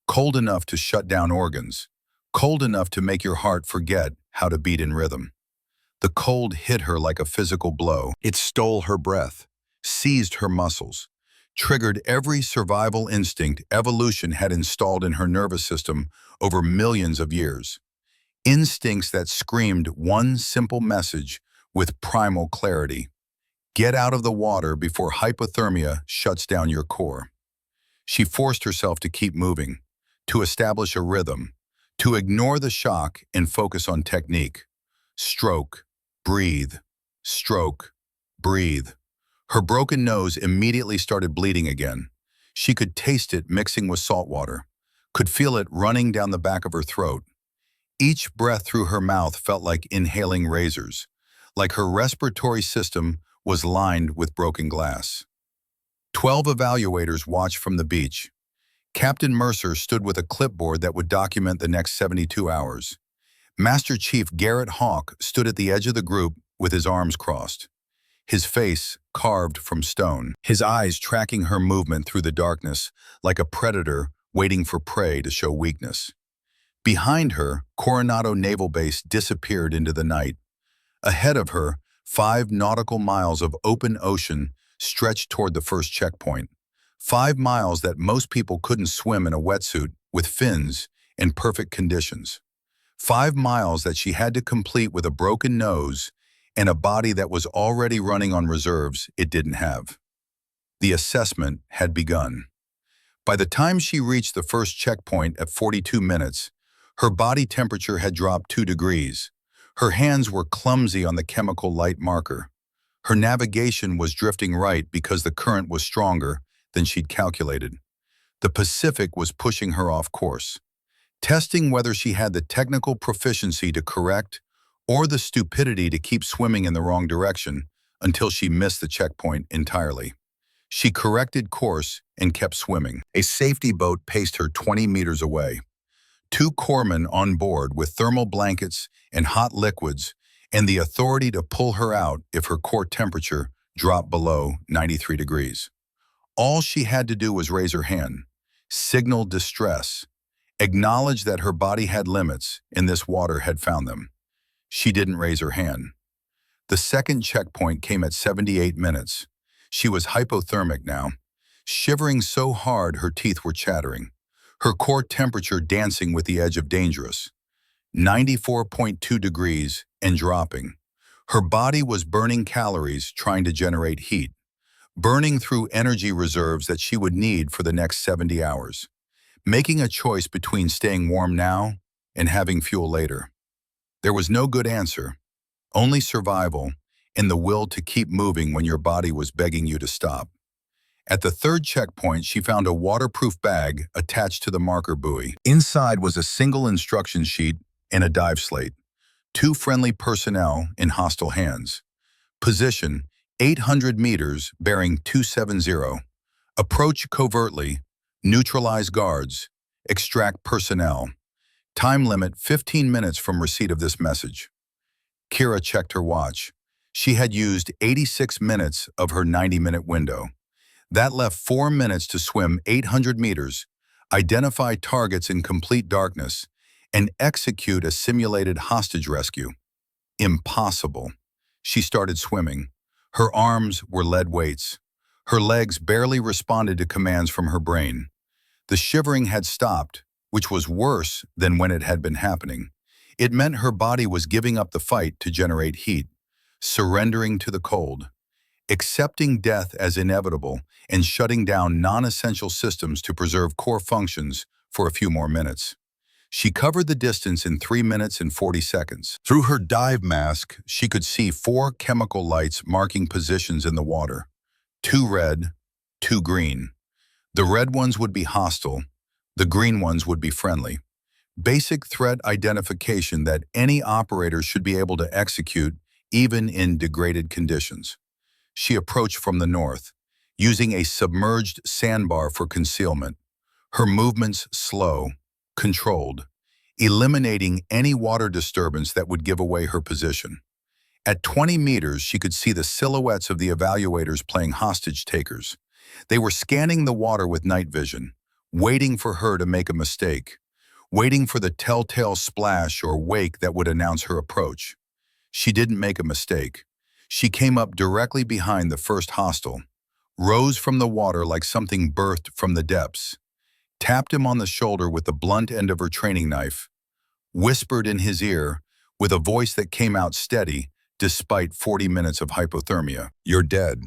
Cold enough to shut down organs. Cold enough to make your heart forget how to beat in rhythm. The cold hit her like a physical blow. It stole her breath, seized her muscles, triggered every survival instinct evolution had installed in her nervous system over millions of years. Instincts that screamed one simple message with primal clarity. Get out of the water before hypothermia shuts down your core. She forced herself to keep moving, to establish a rhythm, to ignore the shock and focus on technique. Stroke, breathe, stroke, breathe. Her broken nose immediately started bleeding again. She could taste it mixing with salt water, could feel it running down the back of her throat. Each breath through her mouth felt like inhaling razors, like her respiratory system was lined with broken glass. 12 evaluators watched from the beach. Captain Mercer stood with a clipboard that would document the next 72 hours. Master Chief Garrett Hawk stood at the edge of the group with his arms crossed, his face carved from stone, his eyes tracking her movement through the darkness like a predator waiting for prey to show weakness. Behind her, Coronado Naval Base disappeared into the night. Ahead of her, 5 nautical miles of open ocean stretched toward the first checkpoint. 5 miles that most people couldn't swim in a wetsuit with fins in perfect conditions. 5 miles that she had to complete with a broken nose and a body that was already running on reserves it didn't have. The assessment had begun. By the time she reached the first checkpoint at 42 minutes, her body temperature had dropped 2 degrees. Her hands were clumsy on the chemical light marker. Her navigation was drifting right because the current was stronger than she'd calculated. The Pacific was pushing her off course, testing whether she had the technical proficiency to correct or the stupidity to keep swimming in the wrong direction until she missed the checkpoint entirely. She corrected course and kept swimming. A safety boat paced her 20 meters away. 2 corpsmen on board with thermal blankets and hot liquids and the authority to pull her out if her core temperature dropped below 93 degrees. All she had to do was raise her hand, signal distress, acknowledge that her body had limits and this water had found them. She didn't raise her hand. The second checkpoint came at 78 minutes. She was hypothermic now, shivering so hard her teeth were chattering, her core temperature dancing with the edge of dangerous. 94.2 degrees and dropping. Her body was burning calories trying to generate heat, burning through energy reserves that she would need for the next 70 hours, making a choice between staying warm now and having fuel later. There was no good answer, only survival and the will to keep moving when your body was begging you to stop. At the third checkpoint, she found a waterproof bag attached to the marker buoy. Inside was a single instruction sheet and a dive slate. 2 friendly personnel in hostile hands. Position, 800 meters, bearing 270. Approach covertly, neutralize guards, extract personnel. Time limit 15 minutes from receipt of this message. Kira checked her watch. She had used 86 minutes of her 90-minute window. That left 4 minutes to swim 800 meters, identify targets in complete darkness, and execute a simulated hostage rescue. Impossible. She started swimming. Her arms were lead weights. Her legs barely responded to commands from her brain. The shivering had stopped, which was worse than when it had been happening. It meant her body was giving up the fight to generate heat, surrendering to the cold, accepting death as inevitable and shutting down non-essential systems to preserve core functions for a few more minutes. She covered the distance in 3 minutes and 40 seconds. Through her dive mask, she could see 4 chemical lights marking positions in the water. 2 red, 2 green. The red ones would be hostile, the green ones would be friendly. Basic threat identification that any operator should be able to execute even in degraded conditions. She approached from the north, using a submerged sandbar for concealment. Her movements slow, controlled, eliminating any water disturbance that would give away her position. At 20 meters, she could see the silhouettes of the evaluators playing hostage takers. They were scanning the water with night vision, waiting for her to make a mistake, waiting for the telltale splash or wake that would announce her approach. She didn't make a mistake. She came up directly behind the first hostile, rose from the water like something birthed from the depths, tapped him on the shoulder with the blunt end of her training knife, whispered in his ear with a voice that came out steady, despite 40 minutes of hypothermia. You're dead.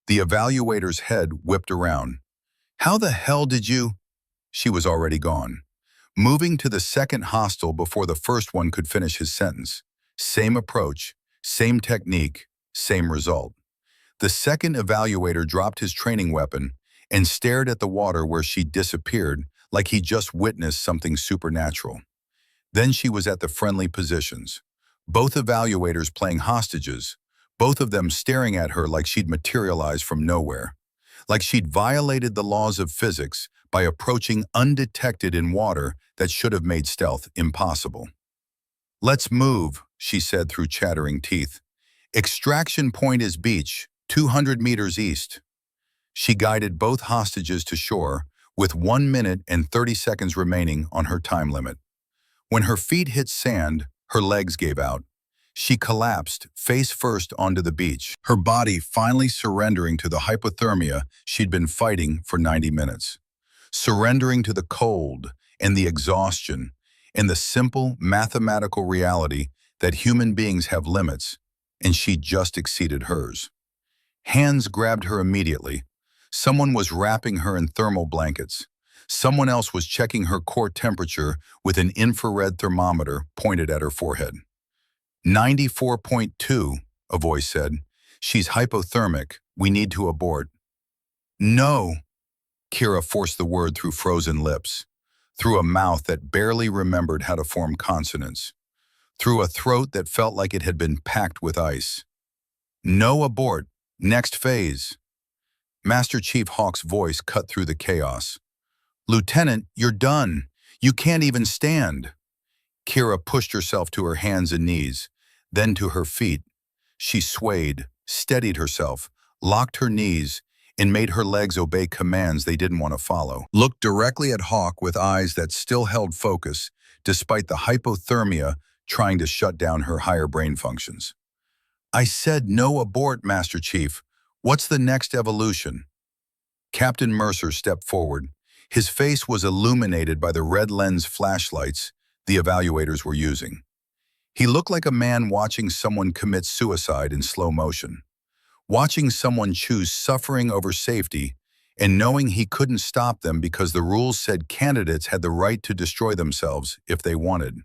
The evaluator's head whipped around. How the hell did you? She was already gone, moving to the second hostel before the first one could finish his sentence. Same approach, same technique, same result. The second evaluator dropped his training weapon and stared at the water where she disappeared like he just witnessed something supernatural. Then she was at the friendly positions. Both evaluators playing hostages, both of them staring at her like she'd materialized from nowhere, like she'd violated the laws of physics by approaching undetected in water that should have made stealth impossible. Let's move, she said through chattering teeth. Extraction point is beach, 200 meters east. She guided both hostages to shore, with 1 minute and 30 seconds remaining on her time limit. When her feet hit sand, her legs gave out. She collapsed, face first onto the beach, her body finally surrendering to the hypothermia she'd been fighting for 90 minutes. Surrendering to the cold and the exhaustion and the simple mathematical reality that human beings have limits, and she just exceeded hers. Hands grabbed her immediately. Someone was wrapping her in thermal blankets. Someone else was checking her core temperature with an infrared thermometer pointed at her forehead. 94.2, a voice said. She's hypothermic. We need to abort. No, Kira forced the word through frozen lips, through a mouth that barely remembered how to form consonants, through a throat that felt like it had been packed with ice. No abort. Next phase. Master Chief Hawk's voice cut through the chaos. Lieutenant, you're done. You can't even stand. Kira pushed herself to her hands and knees, then to her feet. She swayed, steadied herself, locked her knees, and made her legs obey commands they didn't want to follow. Looked directly at Hawk with eyes that still held focus, despite the hypothermia trying to shut down her higher brain functions. I said no abort, Master Chief. What's the next evolution? Captain Mercer stepped forward. His face was illuminated by the red lens flashlights the evaluators were using. He looked like a man watching someone commit suicide in slow motion, watching someone choose suffering over safety and knowing he couldn't stop them because the rules said candidates had the right to destroy themselves if they wanted.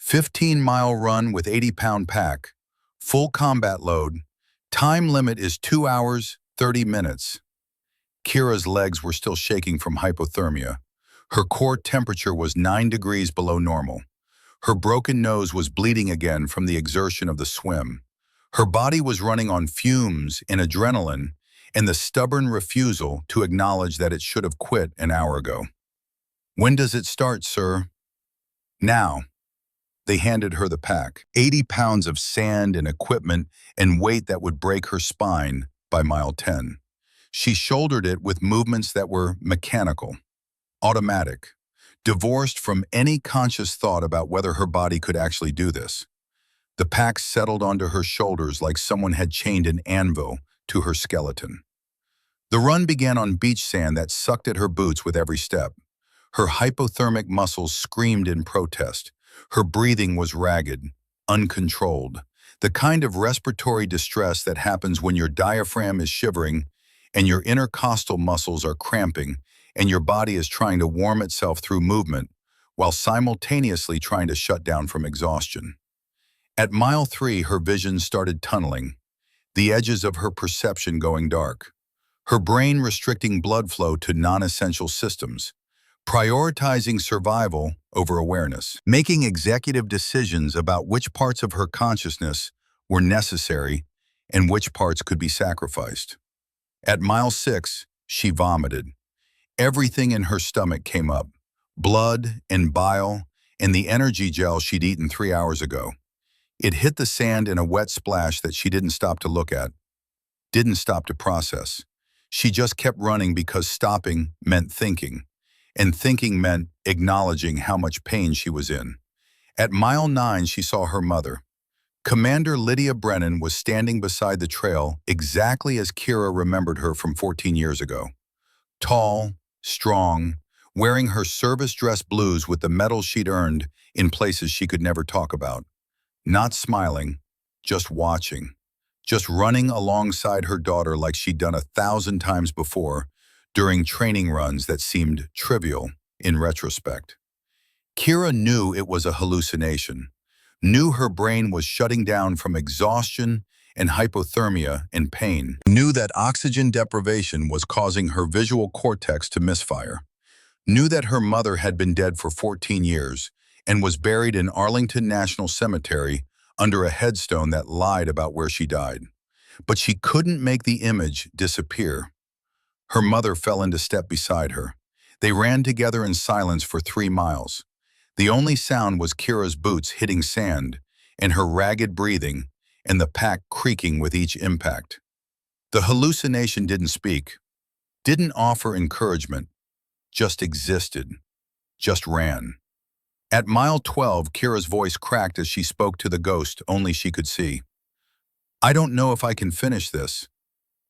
15-mile run with 80-pound pack, full combat load, time limit is 2 hours, 30 minutes. Kira's legs were still shaking from hypothermia. Her core temperature was 9 degrees below normal. Her broken nose was bleeding again from the exertion of the swim. Her body was running on fumes and adrenaline and the stubborn refusal to acknowledge that it should have quit an hour ago. When does it start, sir? Now. They handed her the pack, 80 pounds of sand and equipment and weight that would break her spine by mile 10. She shouldered it with movements that were mechanical, automatic, divorced from any conscious thought about whether her body could actually do this. The pack settled onto her shoulders like someone had chained an anvil to her skeleton. The run began on beach sand that sucked at her boots with every step. Her hypothermic muscles screamed in protest. Her breathing was ragged, uncontrolled, the kind of respiratory distress that happens when your diaphragm is shivering and your intercostal muscles are cramping and your body is trying to warm itself through movement while simultaneously trying to shut down from exhaustion. At mile 3, her vision started tunneling, the edges of her perception going dark, her brain restricting blood flow to non-essential systems, prioritizing survival over awareness, making executive decisions about which parts of her consciousness were necessary and which parts could be sacrificed. At mile 6, she vomited. Everything in her stomach came up, blood and bile and the energy gel she'd eaten 3 hours ago. It hit the sand in a wet splash that she didn't stop to look at, didn't stop to process. She just kept running because stopping meant thinking, and thinking meant acknowledging how much pain she was in. At mile 9, she saw her mother. Commander Lydia Brennan was standing beside the trail exactly as Kira remembered her from 14 years ago. Tall, strong, wearing her service dress blues with the medals she'd earned in places she could never talk about. Not smiling, just watching, just running alongside her daughter like she'd done 1,000 times before during training runs that seemed trivial in retrospect. Kira knew it was a hallucination, knew her brain was shutting down from exhaustion and hypothermia and pain, knew that oxygen deprivation was causing her visual cortex to misfire, knew that her mother had been dead for 14 years and was buried in Arlington National Cemetery under a headstone that lied about where she died. But she couldn't make the image disappear. Her mother fell into step beside her. They ran together in silence for 3 miles. The only sound was Kira's boots hitting sand and her ragged breathing and the pack creaking with each impact. The hallucination didn't speak, didn't offer encouragement, just existed, just ran. At mile 12, Kira's voice cracked as she spoke to the ghost only she could see. "I don't know if I can finish this."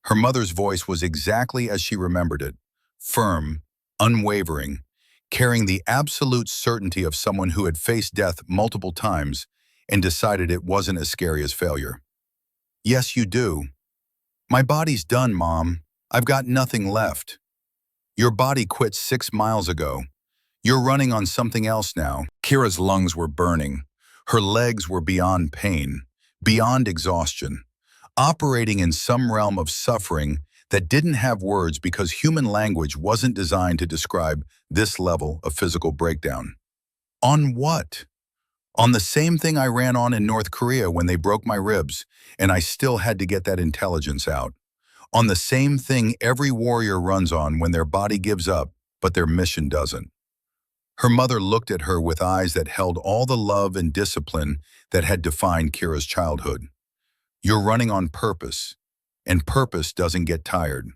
Her mother's voice was exactly as she remembered it, firm, unwavering, carrying the absolute certainty of someone who had faced death multiple times and decided it wasn't as scary as failure. "Yes, you do. My body's done, Mom. I've got nothing left. Your body quit 6 miles ago. You're running on something else now." Kira's lungs were burning. Her legs were beyond pain, beyond exhaustion, operating in some realm of suffering that didn't have words because human language wasn't designed to describe this level of physical breakdown. On what? On the same thing I ran on in North Korea when they broke my ribs, and I still had to get that intelligence out. On the same thing every warrior runs on when their body gives up, but their mission doesn't. Her mother looked at her with eyes that held all the love and discipline that had defined Kira's childhood. "You're running on purpose, and purpose doesn't get tired."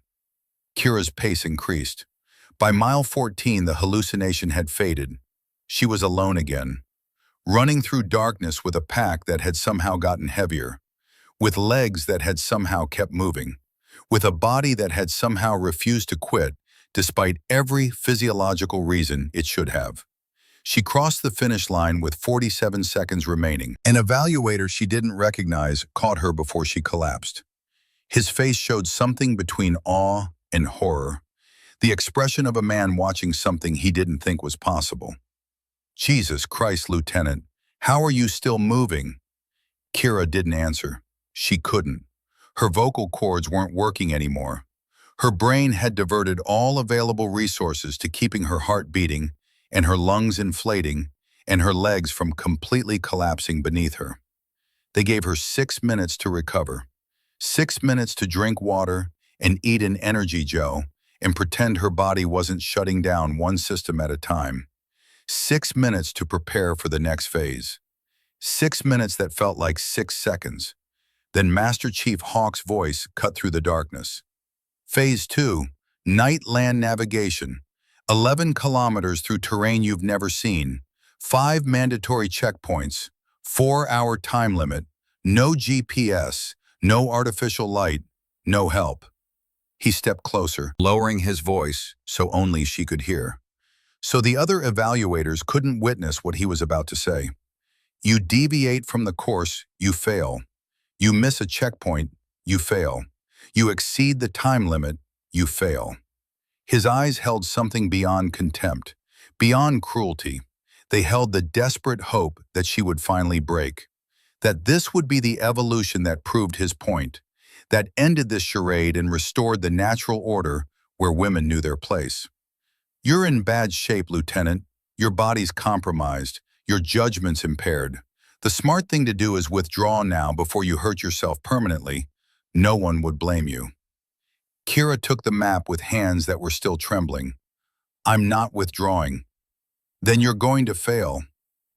Kira's pace increased. By mile 14, the hallucination had faded. She was alone again, running through darkness with a pack that had somehow gotten heavier, with legs that had somehow kept moving, with a body that had somehow refused to quit despite every physiological reason it should have. She crossed the finish line with 47 seconds remaining. An evaluator she didn't recognize caught her before she collapsed. His face showed something between awe and horror, the expression of a man watching something he didn't think was possible. "Jesus Christ, Lieutenant, how are you still moving?" Kira didn't answer. She couldn't. Her vocal cords weren't working anymore. Her brain had diverted all available resources to keeping her heart beating and her lungs inflating and her legs from completely collapsing beneath her. They gave her 6 minutes to recover, 6 minutes to drink water and eat an energy gel and pretend her body wasn't shutting down one system at a time. 6 minutes to prepare for the next phase. 6 minutes that felt like 6 seconds. Then Master Chief Hawk's voice cut through the darkness. Phase 2, night land navigation. 11 kilometers through terrain you've never seen. 5 mandatory checkpoints. 4-hour time limit. No GPS. No artificial light. No help. He stepped closer, lowering his voice so only she could hear. So the other evaluators couldn't witness what he was about to say. "You deviate from the course, you fail. You miss a checkpoint, you fail. You exceed the time limit, you fail." His eyes held something beyond contempt, beyond cruelty. They held the desperate hope that she would finally break, that this would be the evolution that proved his point, that ended this charade and restored the natural order where women knew their place. "You're in bad shape, Lieutenant. Your body's compromised. Your judgment's impaired. The smart thing to do is withdraw now before you hurt yourself permanently. No one would blame you." Kira took the map with hands that were still trembling. "I'm not withdrawing." "Then you're going to fail.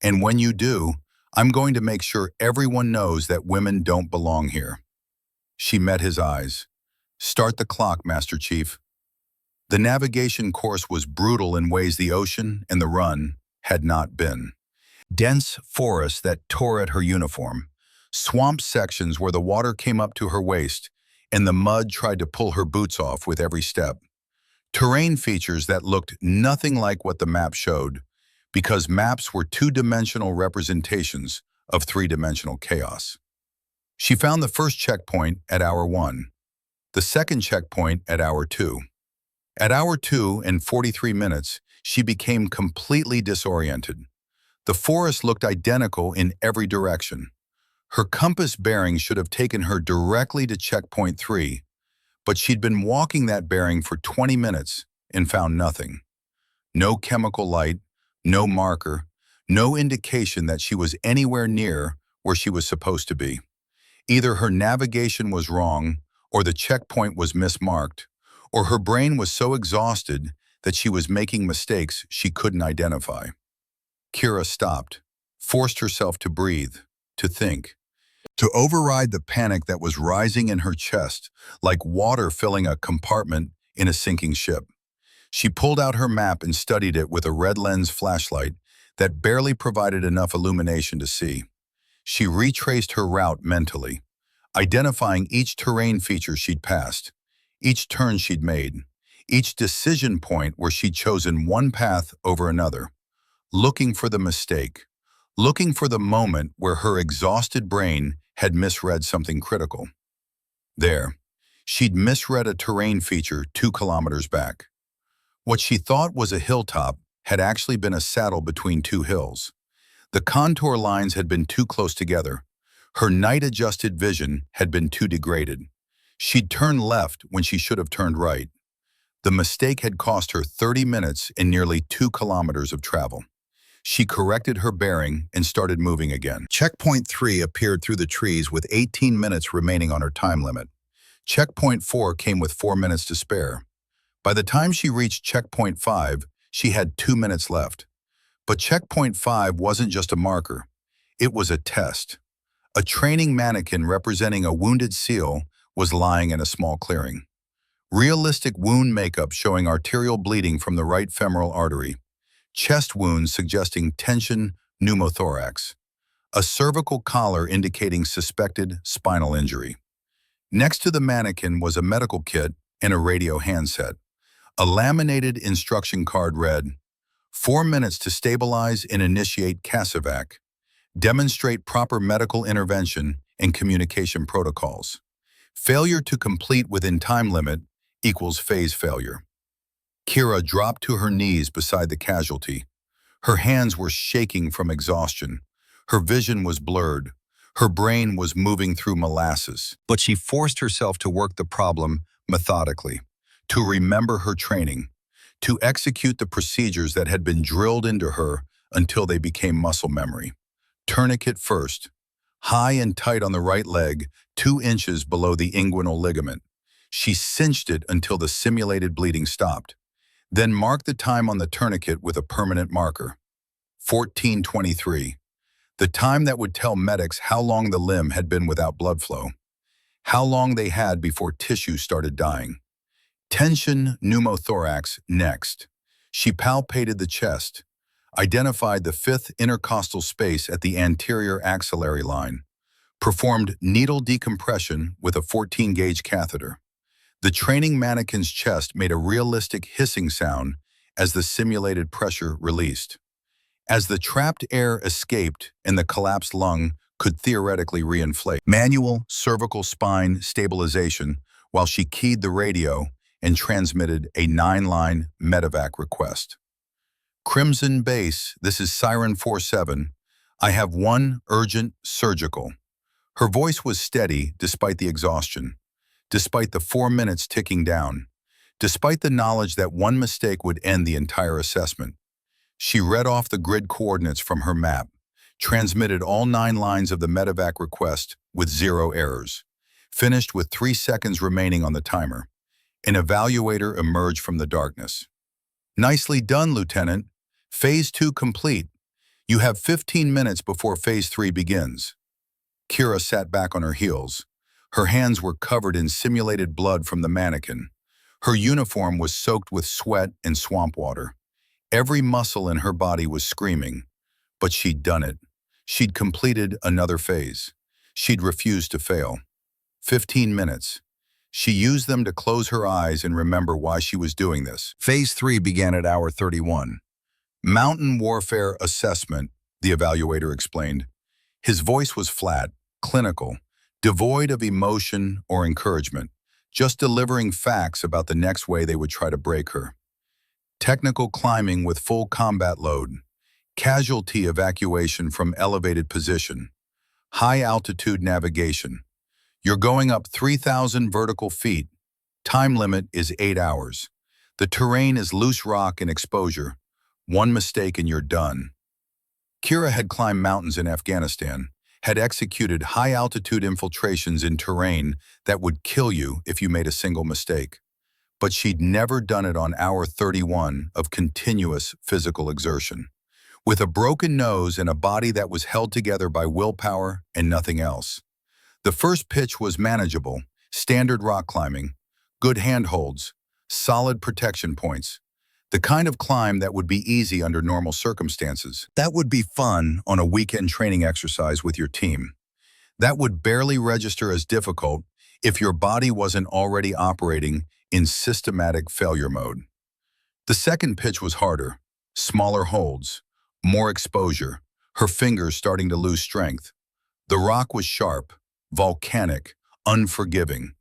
And when you do, I'm going to make sure everyone knows that women don't belong here." She met his eyes. "Start the clock, Master Chief." The navigation course was brutal in ways the ocean and the run had not been. Dense forests that tore at her uniform, swamp sections where the water came up to her waist and the mud tried to pull her boots off with every step. Terrain features that looked nothing like what the map showed, because maps were two-dimensional representations of three-dimensional chaos. She found the first checkpoint at hour 1, the second checkpoint at hour 2. At hour 2 and 43 minutes, she became completely disoriented. The forest looked identical in every direction. Her compass bearing should have taken her directly to checkpoint 3, but she'd been walking that bearing for 20 minutes and found nothing. No chemical light, no marker, no indication that she was anywhere near where she was supposed to be. Either her navigation was wrong, or the checkpoint was mismarked, or her brain was so exhausted that she was making mistakes she couldn't identify. Kira stopped, forced herself to breathe, to think, to override the panic that was rising in her chest, like water filling a compartment in a sinking ship. She pulled out her map and studied it with a red lens flashlight that barely provided enough illumination to see. She retraced her route mentally, identifying each terrain feature she'd passed, each turn she'd made, each decision point where she'd chosen one path over another, looking for the mistake, looking for the moment where her exhausted brain had misread something critical. There, she'd misread a terrain feature 2 kilometers back. What she thought was a hilltop had actually been a saddle between 2 hills. The contour lines had been too close together. Her night-adjusted vision had been too degraded. She'd turned left when she should have turned right. The mistake had cost her 30 minutes and nearly 2 kilometers of travel. She corrected her bearing and started moving again. Checkpoint 3 appeared through the trees with 18 minutes remaining on her time limit. Checkpoint 4 came with 4 minutes to spare. By the time she reached checkpoint 5, she had 2 minutes left. But checkpoint 5 wasn't just a marker. It was a test. A training mannequin representing a wounded seal was lying in a small clearing. Realistic wound makeup showing arterial bleeding from the right femoral artery. Chest wounds suggesting tension pneumothorax. A cervical collar indicating suspected spinal injury. Next to the mannequin was a medical kit and a radio handset. A laminated instruction card read, 4 minutes to stabilize and initiate CASEVAC. Demonstrate proper medical intervention and communication protocols. Failure to complete within time limit equals phase failure. Kira dropped to her knees beside the casualty. Her hands were shaking from exhaustion. Her vision was blurred. Her brain was moving through molasses. But she forced herself to work the problem methodically, to remember her training, to execute the procedures that had been drilled into her until they became muscle memory. Tourniquet first, high and tight on the right leg, 2 inches below the inguinal ligament. She cinched it until the simulated bleeding stopped. Then marked the time on the tourniquet with a permanent marker. 14:23. The time that would tell medics how long the limb had been without blood flow, how long they had before tissue started dying. Tension pneumothorax next. She palpated the chest, identified the 5th intercostal space at the anterior axillary line, performed needle decompression with a 14-gauge catheter. The training mannequin's chest made a realistic hissing sound as the simulated pressure released. As the trapped air escaped and the collapsed lung could theoretically reinflate. Manual cervical spine stabilization while she keyed the radio and transmitted a 9-line medevac request. Crimson Base, this is Siren 47. I have one urgent surgical. Her voice was steady despite the exhaustion, despite the 4 minutes ticking down, despite the knowledge that one mistake would end the entire assessment. She read off the grid coordinates from her map, transmitted all 9 lines of the medevac request with 0 errors, finished with 3 seconds remaining on the timer. An evaluator emerged from the darkness. Nicely done, Lieutenant. Phase 2 complete. You have 15 minutes before Phase 3 begins. Kira sat back on her heels. Her hands were covered in simulated blood from the mannequin. Her uniform was soaked with sweat and swamp water. Every muscle in her body was screaming. But she'd done it. She'd completed another phase. She'd refused to fail. 15 minutes. She used them to close her eyes and remember why she was doing this. Phase 3 began at hour 31. Mountain Warfare Assessment, the evaluator explained. His voice was flat, clinical, devoid of emotion or encouragement, just delivering facts about the next way they would try to break her. Technical climbing with full combat load, casualty evacuation from elevated position, high-altitude navigation. You're going up 3,000 vertical feet. Time limit is 8 hours. The terrain is loose rock and exposure. One mistake and you're done. Kira had climbed mountains in Afghanistan, had executed high-altitude infiltrations in terrain that would kill you if you made a single mistake. But she'd never done it on hour 31 of continuous physical exertion. With a broken nose and a body that was held together by willpower and nothing else. The first pitch was manageable, standard rock climbing, good handholds, solid protection points. The kind of climb that would be easy under normal circumstances. That would be fun on a weekend training exercise with your team. That would barely register as difficult if your body wasn't already operating in systematic failure mode. The second pitch was harder, smaller holds, more exposure, her fingers starting to lose strength. The rock was sharp, volcanic, unforgiving.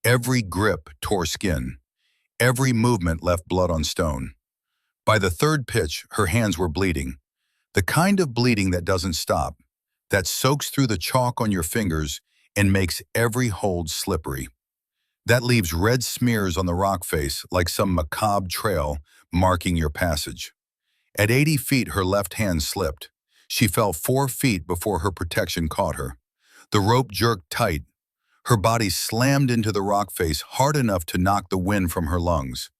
Every grip tore skin. Every movement left blood on stone. By the third pitch, her hands were bleeding. The kind of bleeding that doesn't stop, that soaks through the chalk on your fingers and makes every hold slippery. That leaves red smears on the rock face like some macabre trail marking your passage. At 80 feet, her left hand slipped. She fell 4 feet before her protection caught her. The rope jerked tight. Her body slammed into the rock face hard enough to knock the wind from her lungs,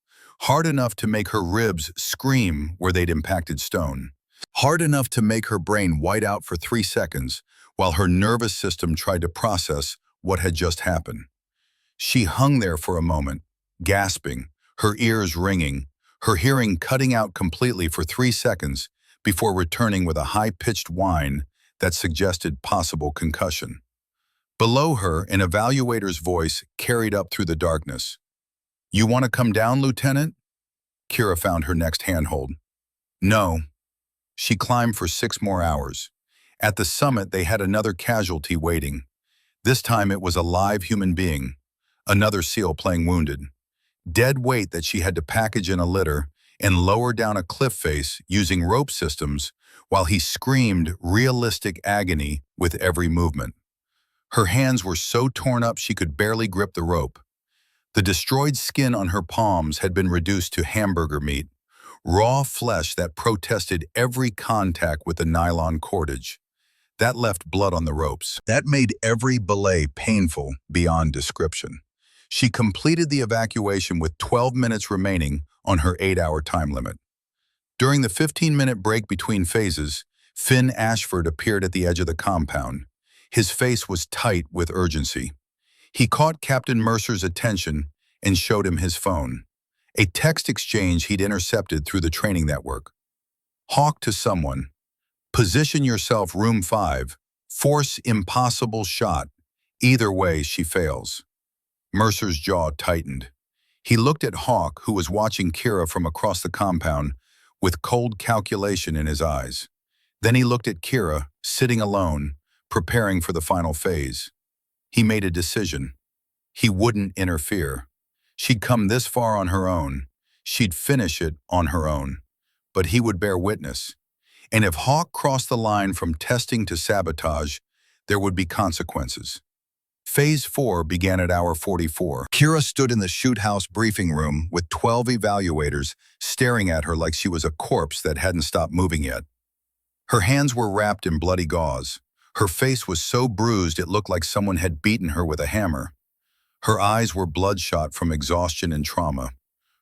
hard enough to make her ribs scream where they'd impacted stone, hard enough to make her brain white out for 3 seconds while her nervous system tried to process what had just happened. She hung there for a moment, gasping, her ears ringing, her hearing cutting out completely for 3 seconds before returning with a high-pitched whine that suggested possible concussion. Below her, an evaluator's voice carried up through the darkness. "You want to come down, Lieutenant?" Kira found her next handhold. No. She climbed for 6 more hours. At the summit, they had another casualty waiting. This time it was a live human being, another SEAL playing wounded. Dead weight that she had to package in a litter and lower down a cliff face using rope systems while he screamed realistic agony with every movement. Her hands were so torn up she could barely grip the rope. The destroyed skin on her palms had been reduced to hamburger meat, raw flesh that protested every contact with the nylon cordage. That left blood on the ropes. That made every belay painful beyond description. She completed the evacuation with 12 minutes remaining on her 8-hour time limit. During the 15-minute break between phases, Finn Ashford appeared at the edge of the compound. His face was tight with urgency. He caught Captain Mercer's attention and showed him his phone, a text exchange he'd intercepted through the training network. Hawk to someone. Position yourself room 5. Force impossible shot. Either way, she fails. Mercer's jaw tightened. He looked at Hawk, who was watching Kira from across the compound, with cold calculation in his eyes. Then he looked at Kira, sitting alone, preparing for the final phase. He made a decision. He wouldn't interfere. She'd come this far on her own. She'd finish it on her own. But he would bear witness. And if Hawk crossed the line from testing to sabotage, there would be consequences. Phase 4 began at hour 44. Kira stood in the shoot house briefing room with 12 evaluators staring at her like she was a corpse that hadn't stopped moving yet. Her hands were wrapped in bloody gauze. Her face was so bruised it looked like someone had beaten her with a hammer. Her eyes were bloodshot from exhaustion and trauma.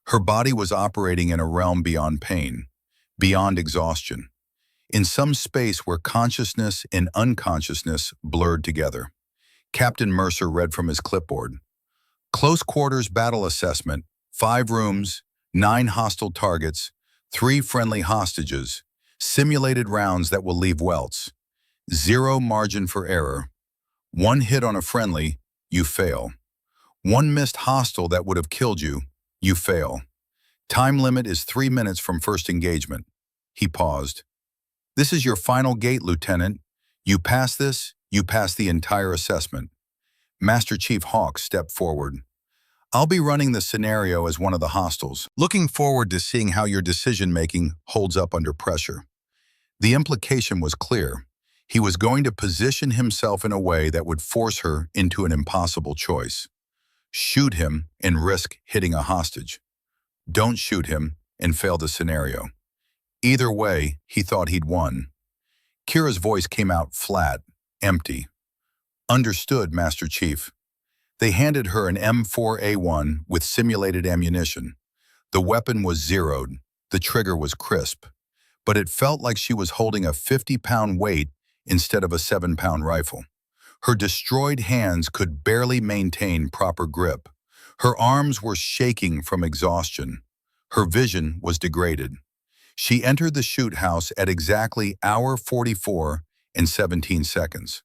Her body was operating in a realm beyond pain, beyond exhaustion, in some space where consciousness and unconsciousness blurred together. Captain Mercer read from his clipboard. Close quarters battle assessment, 5 rooms, 9 hostile targets, 3 friendly hostages, simulated rounds that will leave welts. 0 margin for error. 1 hit on a friendly, you fail. 1 missed hostile that would have killed you, you fail. Time limit is 3 minutes from first engagement. He paused. This is your final gate, Lieutenant. You pass this, you pass the entire assessment. Master Chief Hawks stepped forward. "I'll be running the scenario as one of the hostiles, looking forward to seeing how your decision-making holds up under pressure." The implication was clear. He was going to position himself in a way that would force her into an impossible choice. Shoot him and risk hitting a hostage. Don't shoot him and fail the scenario. Either way, he thought he'd won. Kira's voice came out flat, empty. "Understood, Master Chief." They handed her an M4A1 with simulated ammunition. The weapon was zeroed, the trigger was crisp, but it felt like she was holding a 50-pound weight instead of a 7-pound rifle. Her destroyed hands could barely maintain proper grip. Her arms were shaking from exhaustion. Her vision was degraded. She entered the shoot house at exactly hour 44 and 17 seconds.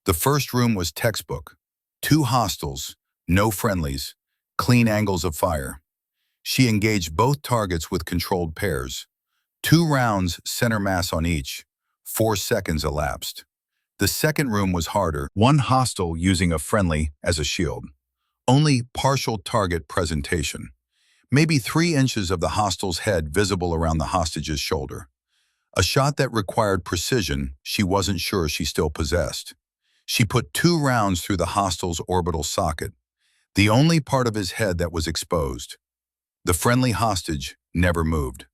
The first room was textbook. 2 hostiles, no friendlies, clean angles of fire. She engaged both targets with controlled pairs. 2 rounds center mass on each. 4 seconds elapsed. The second room was harder, 1 hostile using a friendly as a shield. Only partial target presentation. Maybe 3 inches of the hostile's head visible around the hostage's shoulder. A shot that required precision she wasn't sure she still possessed. She put 2 rounds through the hostile's orbital socket, the only part of his head that was exposed. The friendly hostage never moved.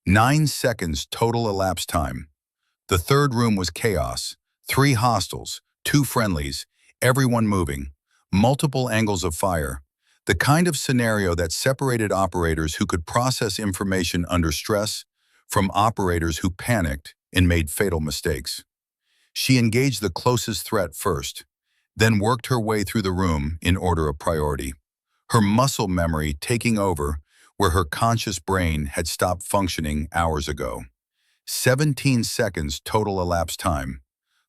9 seconds total elapsed time. The third room was chaos. 3 hostiles, 2 friendlies, everyone moving, multiple angles of fire. The kind of scenario that separated operators who could process information under stress from operators who panicked and made fatal mistakes. She engaged the closest threat first, then worked her way through the room in order of priority, her muscle memory taking over where her conscious brain had stopped functioning hours ago. 17 seconds total elapsed time.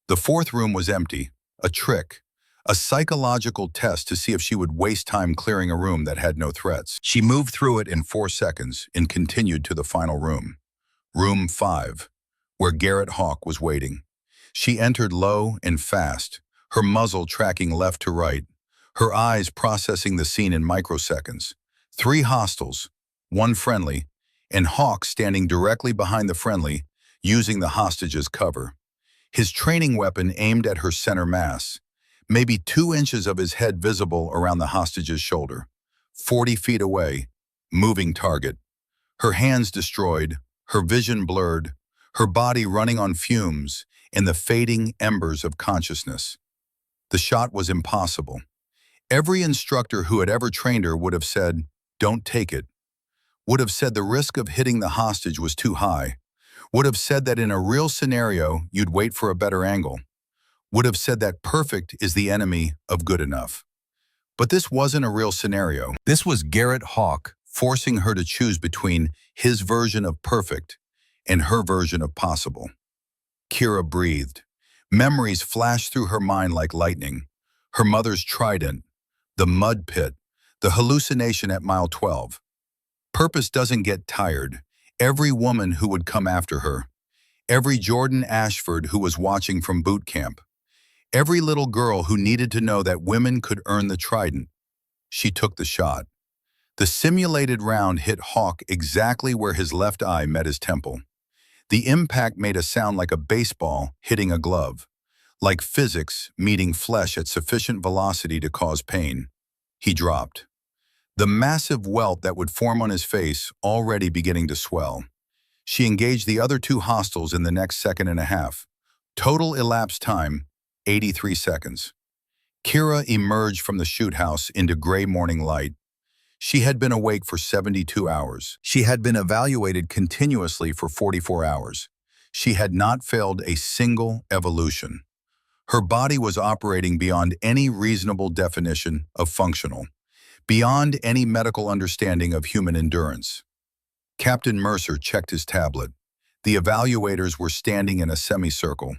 The fourth room was empty, a trick, a psychological test to see if she would waste time clearing a room that had no threats. She moved through it in 4 seconds and continued to the final room. Room 5, where Garrett Hawk was waiting. She entered low and fast, her muzzle tracking left to right, her eyes processing the scene in microseconds. 3 hostiles, 1 friendly, and Hawk standing directly behind the friendly, using the hostage as cover. His training weapon aimed at her center mass, maybe 2 inches of his head visible around the hostage's shoulder. 40 feet away, moving target. Her hands destroyed, her vision blurred, her body running on fumes in the fading embers of consciousness. The shot was impossible. Every instructor who had ever trained her would have said, "Don't take it." Would have said the risk of hitting the hostage was too high. Would have said that in a real scenario, you'd wait for a better angle. Would have said that perfect is the enemy of good enough. But this wasn't a real scenario. This was Garrett Hawk forcing her to choose between his version of perfect and her version of possible. Kira breathed. Memories flashed through her mind like lightning. Her mother's trident, the mud pit, the hallucination at mile 12. Purpose doesn't get tired. Every woman who would come after her. Every Jordan Ashford who was watching from boot camp. Every little girl who needed to know that women could earn the trident. She took the shot. The simulated round hit Hawk exactly where his left eye met his temple. The impact made a sound like a baseball hitting a glove, like physics meeting flesh at sufficient velocity to cause pain. He dropped. The massive welt that would form on his face already beginning to swell. She engaged the other 2 hostiles in the next second and a half. Total elapsed time, 83 seconds. Kira emerged from the shoot house into gray morning light. She had been awake for 72 hours. She had been evaluated continuously for 44 hours. She had not failed a single evolution. Her body was operating beyond any reasonable definition of functional, beyond any medical understanding of human endurance. Captain Mercer checked his tablet. The evaluators were standing in a semicircle,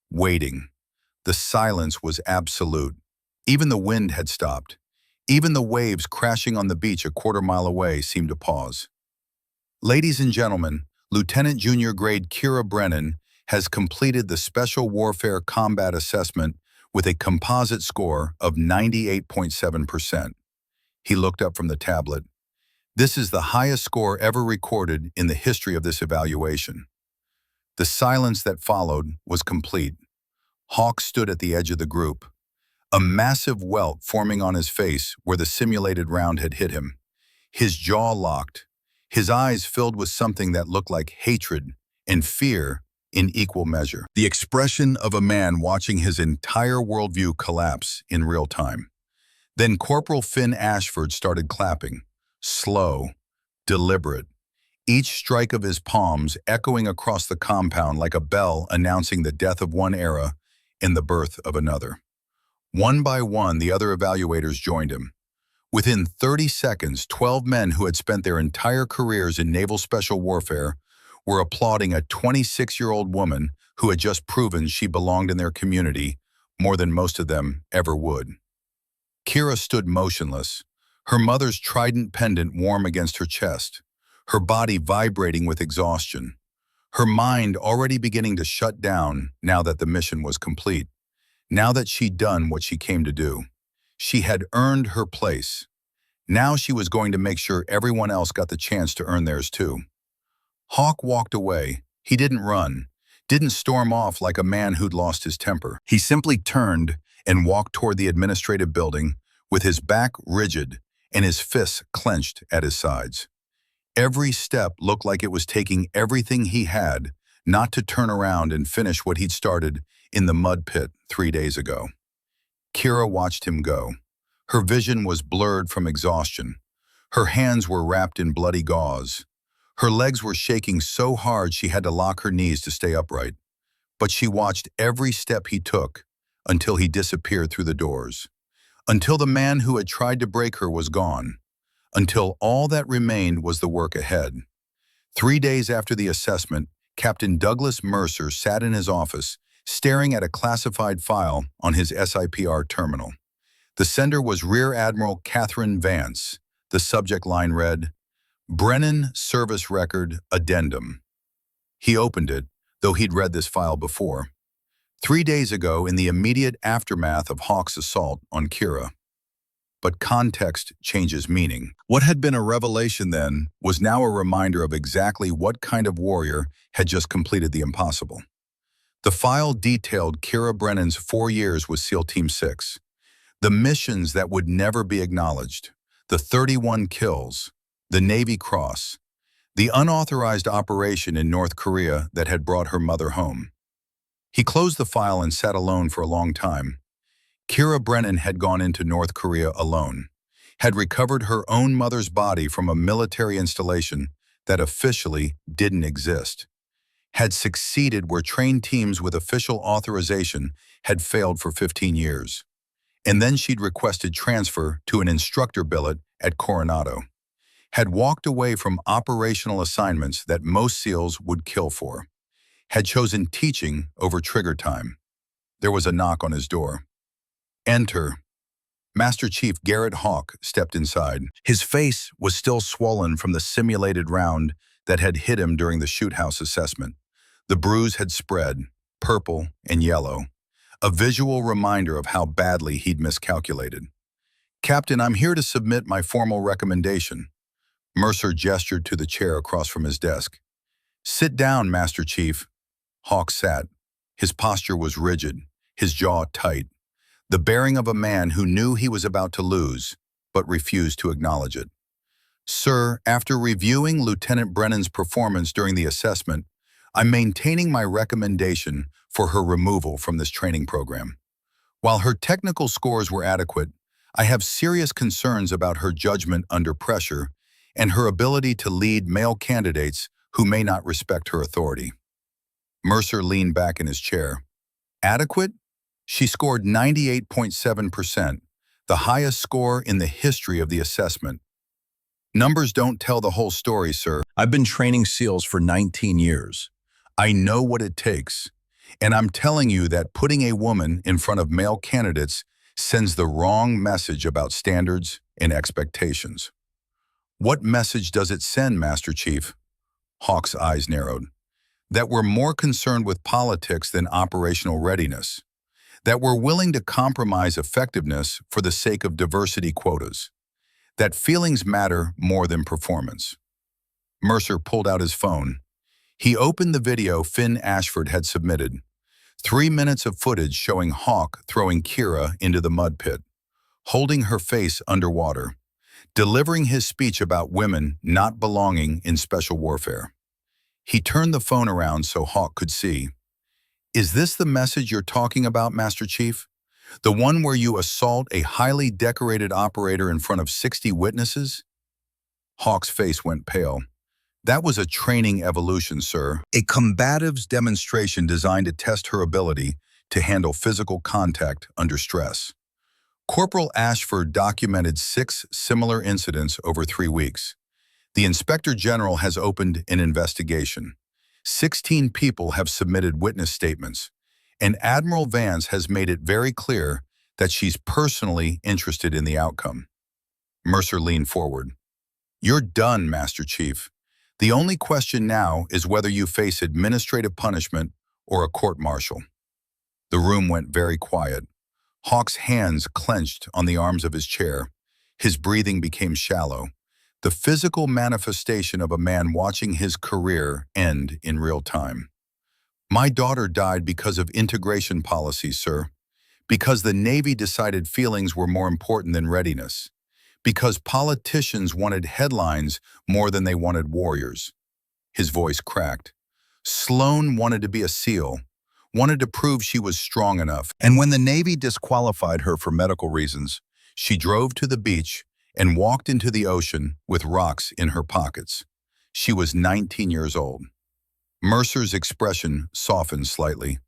waiting. The silence was absolute. Even the wind had stopped. Even the waves crashing on the beach a quarter-mile away seemed to pause. Ladies and gentlemen, Lieutenant Junior Grade Kira Brennan has completed the Special Warfare Combat Assessment with a composite score of 98.7%. He looked up from the tablet. This is the highest score ever recorded in the history of this evaluation. The silence that followed was complete. Hawk stood at the edge of the group, a massive welt forming on his face where the simulated round had hit him. His jaw locked, his eyes filled with something that looked like hatred and fear in equal measure. The expression of a man watching his entire worldview collapse in real time. Then Corporal Finn Ashford started clapping, slow, deliberate, each strike of his palms echoing across the compound like a bell announcing the death of one era and the birth of another. One by one, the other evaluators joined him. Within 30 seconds, 12 men who had spent their entire careers in naval special warfare were applauding a 26-year-old woman who had just proven she belonged in their community more than most of them ever would. Kira stood motionless, her mother's trident pendant warm against her chest, her body vibrating with exhaustion, her mind already beginning to shut down now that the mission was complete, now that she'd done what she came to do. She had earned her place. Now she was going to make sure everyone else got the chance to earn theirs too. Hawk walked away. He didn't run, didn't storm off like a man who'd lost his temper. He simply turned and walked toward the administrative building with his back rigid and his fists clenched at his sides. Every step looked like it was taking everything he had not to turn around and finish what he'd started in the mud pit 3 days ago. Kira watched him go. Her vision was blurred from exhaustion. Her hands were wrapped in bloody gauze. Her legs were shaking so hard she had to lock her knees to stay upright. But she watched every step he took until he disappeared through the doors, until the man who had tried to break her was gone, until all that remained was the work ahead. 3 days after the assessment, Captain Douglas Mercer sat in his office, staring at a classified file on his SIPR terminal. The sender was Rear Admiral Catherine Vance. The subject line read, Brennan Service Record Addendum. He opened it, though he'd read this file before. 3 days ago, in the immediate aftermath of Hawk's assault on Kira. But context changes meaning. What had been a revelation then was now a reminder of exactly what kind of warrior had just completed the impossible. The file detailed Kira Brennan's 4 years with SEAL Team 6, the missions that would never be acknowledged, the 31 kills, the Navy Cross, the unauthorized operation in North Korea that had brought her mother home. He closed the file and sat alone for a long time. Kira Brennan had gone into North Korea alone, had recovered her own mother's body from a military installation that officially didn't exist, had succeeded where trained teams with official authorization had failed for 15 years. And then she'd requested transfer to an instructor billet at Coronado, had walked away from operational assignments that most SEALs would kill for, had chosen teaching over trigger time. There was a knock on his door. Enter. Master Chief Garrett Hawk stepped inside. His face was still swollen from the simulated round that had hit him during the shoot house assessment. The bruise had spread, purple and yellow, a visual reminder of how badly he'd miscalculated. Captain, I'm here to submit my formal recommendation. Mercer gestured to the chair across from his desk. Sit down, Master Chief. Hawk sat. His posture was rigid, his jaw tight, the bearing of a man who knew he was about to lose, but refused to acknowledge it. Sir, after reviewing Lieutenant Brennan's performance during the assessment, I'm maintaining my recommendation for her removal from this training program. While her technical scores were adequate, I have serious concerns about her judgment under pressure and her ability to lead male candidates who may not respect her authority. Mercer leaned back in his chair. Adequate? She scored 98.7%, the highest score in the history of the assessment. Numbers don't tell the whole story, sir. I've been training SEALs for 19 years. I know what it takes. And I'm telling you that putting a woman in front of male candidates sends the wrong message about standards and expectations. What message does it send, Master Chief? Hawk's eyes narrowed. That we're more concerned with politics than operational readiness. that we're willing to compromise effectiveness for the sake of diversity quotas, that feelings matter more than performance. Mercer pulled out his phone. He opened the video Finn Ashford had submitted, 3 minutes of footage showing Hawk throwing Kira into the mud pit, holding her face underwater, delivering his speech about women not belonging in special warfare. He turned the phone around so Hawk could see. Is this the message you're talking about, Master Chief? The one where you assault a highly decorated operator in front of 60 witnesses? Hawk's face went pale. That was a training evolution, sir. A combative's demonstration designed to test her ability to handle physical contact under stress. Corporal Ashford documented 6 similar incidents over 3 weeks. The Inspector General has opened an investigation. 16 people have submitted witness statements, and Admiral Vance has made it very clear that she's personally interested in the outcome. Mercer leaned forward. You're done, Master Chief. The only question now is whether you face administrative punishment or a court-martial. The room went very quiet. Hawk's hands clenched on the arms of his chair. His breathing became shallow, the physical manifestation of a man watching his career end in real time. My daughter died because of integration policies, sir. Because the Navy decided feelings were more important than readiness. Because politicians wanted headlines more than they wanted warriors. His voice cracked. Sloan wanted to be a SEAL, wanted to prove she was strong enough. And when the Navy disqualified her for medical reasons, she drove to the beach and walked into the ocean with rocks in her pockets. She was 19 years old. Mercer's expression softened slightly.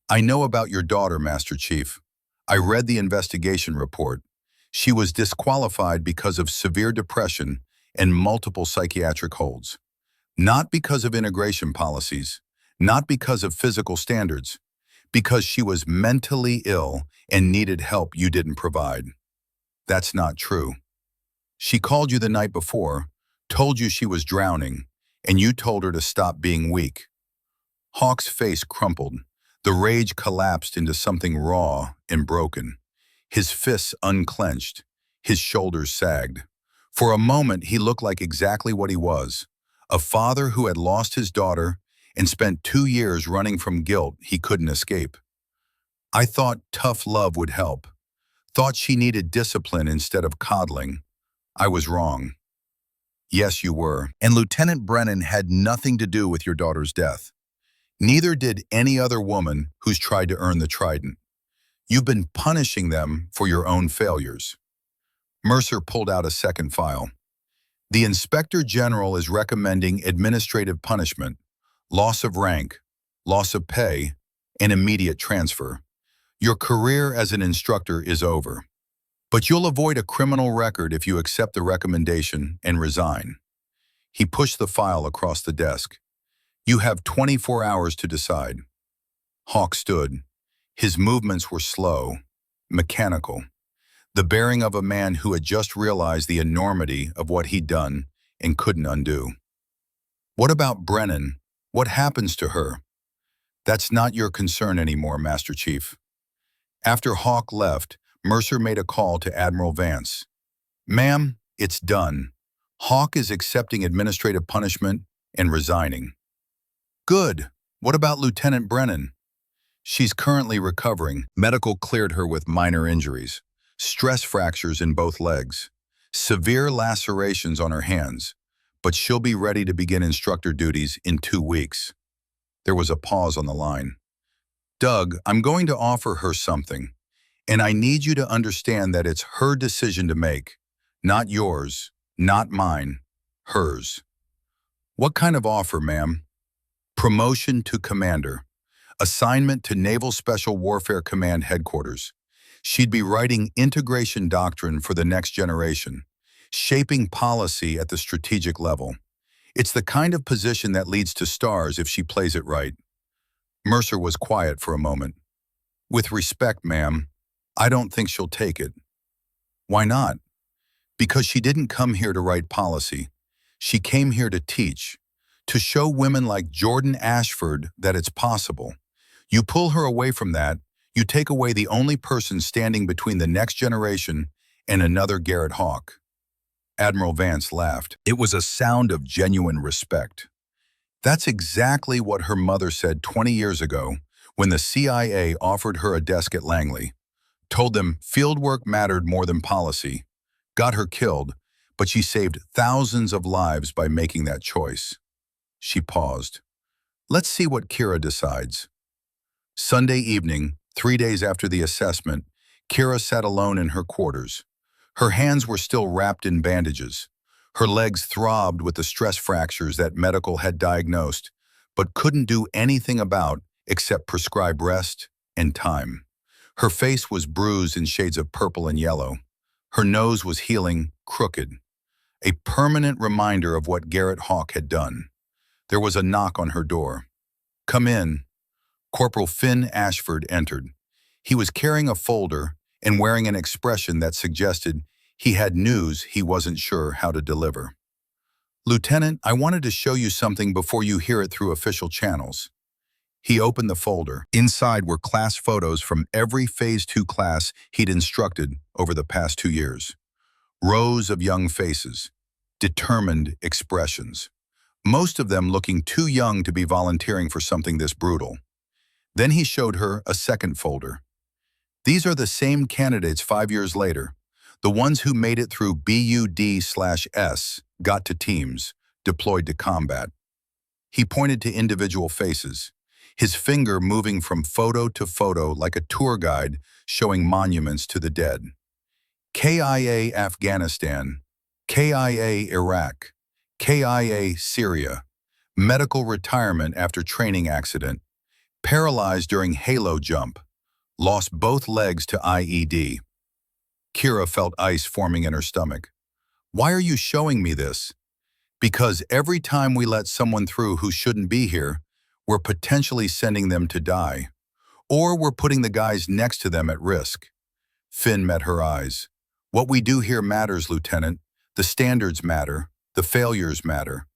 I know about your daughter, Master Chief. I read the investigation report. She was disqualified because of severe depression and multiple psychiatric holds. Not because of integration policies, not because of physical standards, because she was mentally ill and needed help you didn't provide. That's not true. She called you the night before, told you she was drowning, and you told her to stop being weak. Hawk's face crumpled. The rage collapsed into something raw and broken. His fists unclenched. His shoulders sagged. For a moment, he looked like exactly what he was, a father who had lost his daughter and spent 2 years running from guilt he couldn't escape. I thought tough love would help. Thought she needed discipline instead of coddling. I was wrong. Yes, you were. And Lieutenant Brennan had nothing to do with your daughter's death. Neither did any other woman who's tried to earn the trident. You've been punishing them for your own failures. Mercer pulled out a second file. The Inspector General is recommending administrative punishment, loss of rank, loss of pay, and immediate transfer. Your career as an instructor is over. But you'll avoid a criminal record if you accept the recommendation and resign. He pushed the file across the desk. You have 24 hours to decide. Hawk stood. His movements were slow, mechanical, the bearing of a man who had just realized the enormity of what he'd done and couldn't undo. What about Brennan? What happens to her? That's not your concern anymore, Master Chief. After Hawk left, Mercer made a call to Admiral Vance. Ma'am, it's done. Hawk is accepting administrative punishment and resigning. Good. What about Lieutenant Brennan? She's currently recovering. Medical cleared her with minor injuries, stress fractures in both legs, severe lacerations on her hands, but she'll be ready to begin instructor duties in 2 weeks. There was a pause on the line. Doug, I'm going to offer her something, and I need you to understand that it's her decision to make, not yours, not mine, hers. What kind of offer, ma'am? Promotion to commander. Assignment to Naval Special Warfare Command Headquarters. She'd be writing integration doctrine for the next generation, shaping policy at the strategic level. It's the kind of position that leads to stars if she plays it right. Mercer was quiet for a moment. With respect, ma'am, I don't think she'll take it. Why not? Because she didn't come here to write policy. She came here to teach, to show women like Jordan Ashford that it's possible. You pull her away from that, You take away the only person standing between the next generation and another Garrett Hawk. Admiral Vance laughed. It was a sound of genuine respect. That's exactly what her mother said 20 years ago when the CIA offered her a desk at Langley, told them fieldwork mattered more than policy, got her killed, but she saved thousands of lives by making that choice. She paused. Let's see what Kira decides. Sunday evening, 3 days after the assessment, Kira sat alone in her quarters. Her hands were still wrapped in bandages. Her legs throbbed with the stress fractures that medical had diagnosed, but couldn't do anything about except prescribe rest and time. Her face was bruised in shades of purple and yellow. Her nose was healing, crooked. A permanent reminder of what Garrett Hawk had done. There was a knock on her door. Come in. Corporal Finn Ashford entered. He was carrying a folder and wearing an expression that suggested he had news he wasn't sure how to deliver. Lieutenant, I wanted to show you something before you hear it through official channels. He opened the folder. Inside were class photos from every Phase 2 class he'd instructed over the past 2 years. Rows of young faces, determined expressions, most of them looking too young to be volunteering for something this brutal. Then he showed her a second folder. These are the same candidates 5 years later, the ones who made it through BUD/S, got to teams, deployed to combat. He pointed to individual faces, his finger moving from photo to photo like a tour guide showing monuments to the dead. KIA Afghanistan, KIA Iraq, KIA Syria, medical retirement after training accident, paralyzed during halo jump, lost both legs to IED. Kira felt ice forming in her stomach. Why are you showing me this? Because every time we let someone through who shouldn't be here, we're potentially sending them to die. Or we're putting the guys next to them at risk. Finn met her eyes. What we do here matters, Lieutenant. The standards matter. The failures matter.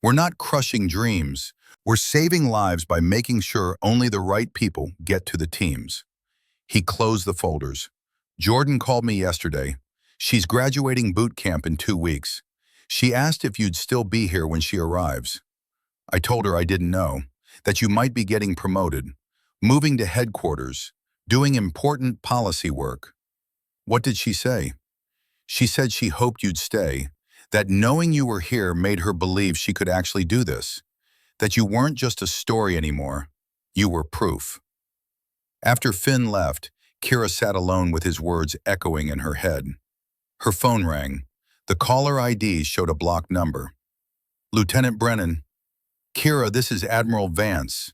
We're not crushing dreams. We're saving lives by making sure only the right people get to the teams. He closed the folders. Jordan called me yesterday. She's graduating boot camp in 2 weeks. She asked if you'd still be here when she arrives. I told her I didn't know, that you might be getting promoted, moving to headquarters, doing important policy work. What did she say? She said she hoped you'd stay, that knowing you were here made her believe she could actually do this, that you weren't just a story anymore, you were proof. After Finn left, Kira sat alone with his words echoing in her head. Her phone rang. The caller ID showed a blocked number. Lieutenant Brennan. Kira, this is Admiral Vance.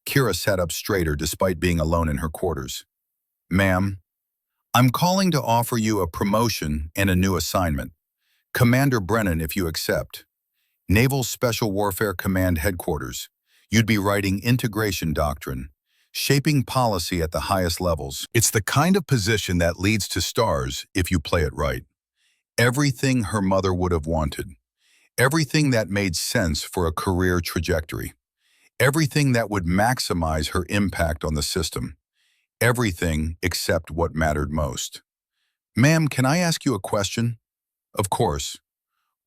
Kira sat up straighter despite being alone in her quarters. Ma'am, I'm calling to offer you a promotion and a new assignment. Commander Brennan, if you accept. Naval Special Warfare Command Headquarters. You'd be writing integration doctrine, shaping policy at the highest levels. It's the kind of position that leads to stars if you play it right. Everything her mother would have wanted. Everything that made sense for a career trajectory. Everything that would maximize her impact on the system. Everything except what mattered most. Ma'am, can I ask you a question? Of course.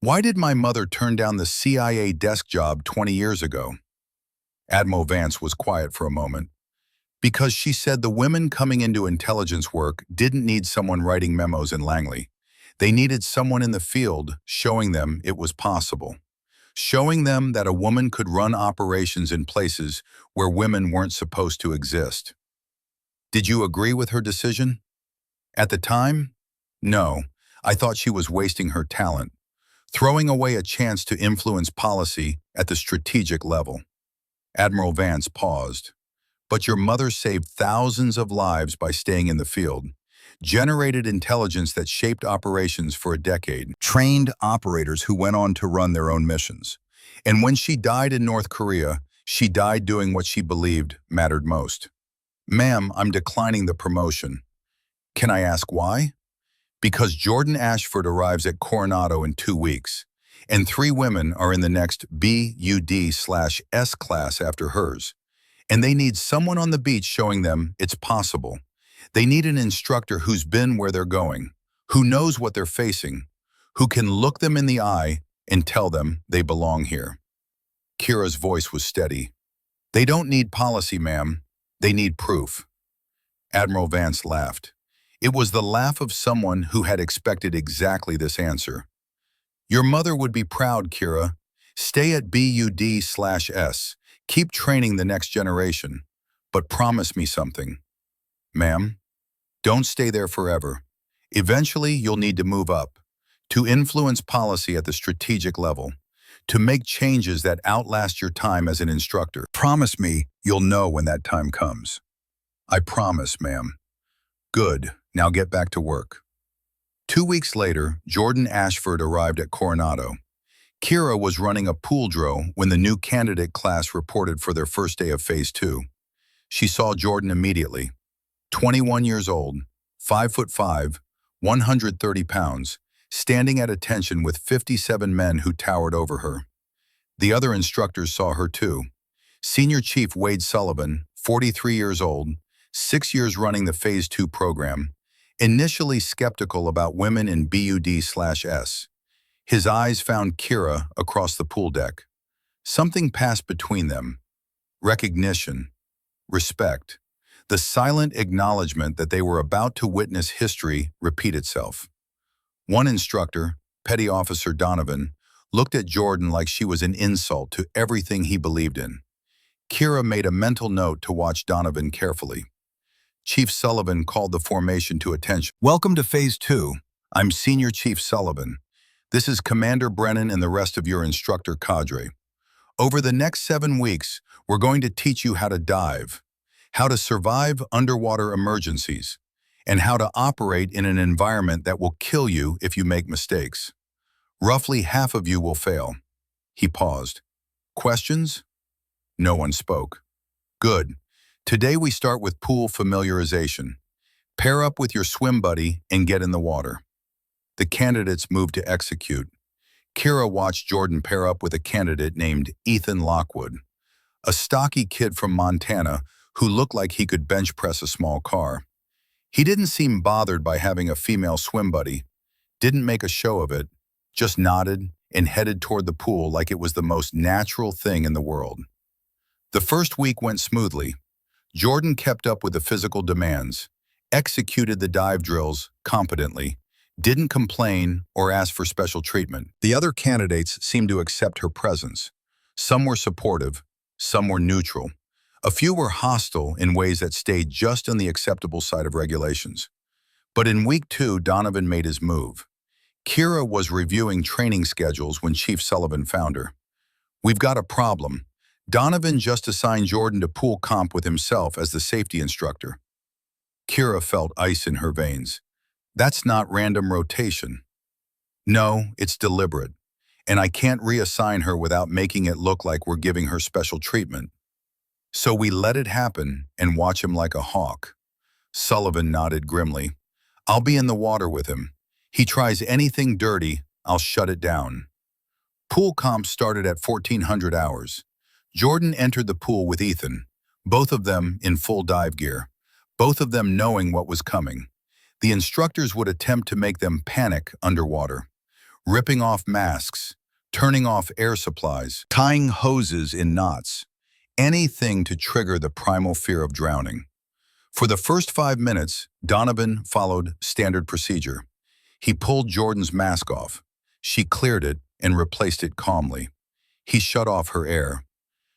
Why did my mother turn down the CIA desk job 20 years ago? Admiral Vance was quiet for a moment. Because she said the women coming into intelligence work didn't need someone writing memos in Langley. They needed someone in the field showing them it was possible. Showing them that a woman could run operations in places where women weren't supposed to exist. Did you agree with her decision? At the time? No. I thought she was wasting her talent, throwing away a chance to influence policy at the strategic level. Admiral Vance paused. But your mother saved thousands of lives by staying in the field, generated intelligence that shaped operations for a decade, trained operators who went on to run their own missions. And when she died in North Korea, she died doing what she believed mattered most. Ma'am, I'm declining the promotion. Can I ask why? Because Jordan Ashford arrives at Coronado in 2 weeks, and 3 women are in the next BUD/S class after hers. And they need someone on the beach showing them it's possible. They need an instructor who's been where they're going, who knows what they're facing, who can look them in the eye and tell them they belong here. Kira's voice was steady. They don't need policy, ma'am. They need proof. Admiral Vance laughed. It was the laugh of someone who had expected exactly this answer. Your mother would be proud, Kira. Stay at BUD/S. Keep training the next generation. But promise me something. Ma'am, don't stay there forever. Eventually, you'll need to move up, to influence policy at the strategic level, to make changes that outlast your time as an instructor. Promise me you'll know when that time comes. I promise, ma'am. Good. Now get back to work. 2 weeks later, Jordan Ashford arrived at Coronado. Kira was running a pool drill when the new candidate class reported for their first day of Phase 2. She saw Jordan immediately. 21 years old, 5'5", 130 pounds, standing at attention with 57 men who towered over her. The other instructors saw her too. Senior Chief Wade Sullivan, 43 years old, 6 years running the Phase 2 program, initially skeptical about women in BUD/S. His eyes found Kira across the pool deck. Something passed between them. Recognition. Respect. The silent acknowledgement that they were about to witness history repeat itself. One instructor, Petty Officer Donovan, looked at Jordan like she was an insult to everything he believed in. Kira made a mental note to watch Donovan carefully. Chief Sullivan called the formation to attention. Welcome to Phase 2. I'm Senior Chief Sullivan. This is Commander Brennan and the rest of your instructor cadre. Over the next 7 weeks, we're going to teach you how to dive, how to survive underwater emergencies, and how to operate in an environment that will kill you if you make mistakes. Roughly half of you will fail. He paused. Questions? No one spoke. Good. Today we start with pool familiarization. Pair up with your swim buddy and get in the water. The candidates moved to execute. Kira watched Jordan pair up with a candidate named Ethan Lockwood, a stocky kid from Montana who looked like he could bench press a small car. He didn't seem bothered by having a female swim buddy, didn't make a show of it, just nodded and headed toward the pool like it was the most natural thing in the world. The first week went smoothly. Jordan kept up with the physical demands, executed the dive drills competently, didn't complain or ask for special treatment. The other candidates seemed to accept her presence. Some were supportive, some were neutral. A few were hostile in ways that stayed just on the acceptable side of regulations. But in week 2, Donovan made his move. Kira was reviewing training schedules when Chief Sullivan found her. We've got a problem. Donovan just assigned Jordan to pool comp with himself as the safety instructor. Kira felt ice in her veins. That's not random rotation. No, it's deliberate. And I can't reassign her without making it look like we're giving her special treatment. So we let it happen and watch him like a hawk. Sullivan nodded grimly. I'll be in the water with him. He tries anything dirty, I'll shut it down. Pool comp started at 1400 hours. Jordan entered the pool with Ethan, both of them in full dive gear, both of them knowing what was coming. The instructors would attempt to make them panic underwater, ripping off masks, turning off air supplies, tying hoses in knots, anything to trigger the primal fear of drowning. For the first 5 minutes, Donovan followed standard procedure. He pulled Jordan's mask off. She cleared it and replaced it calmly. He shut off her air.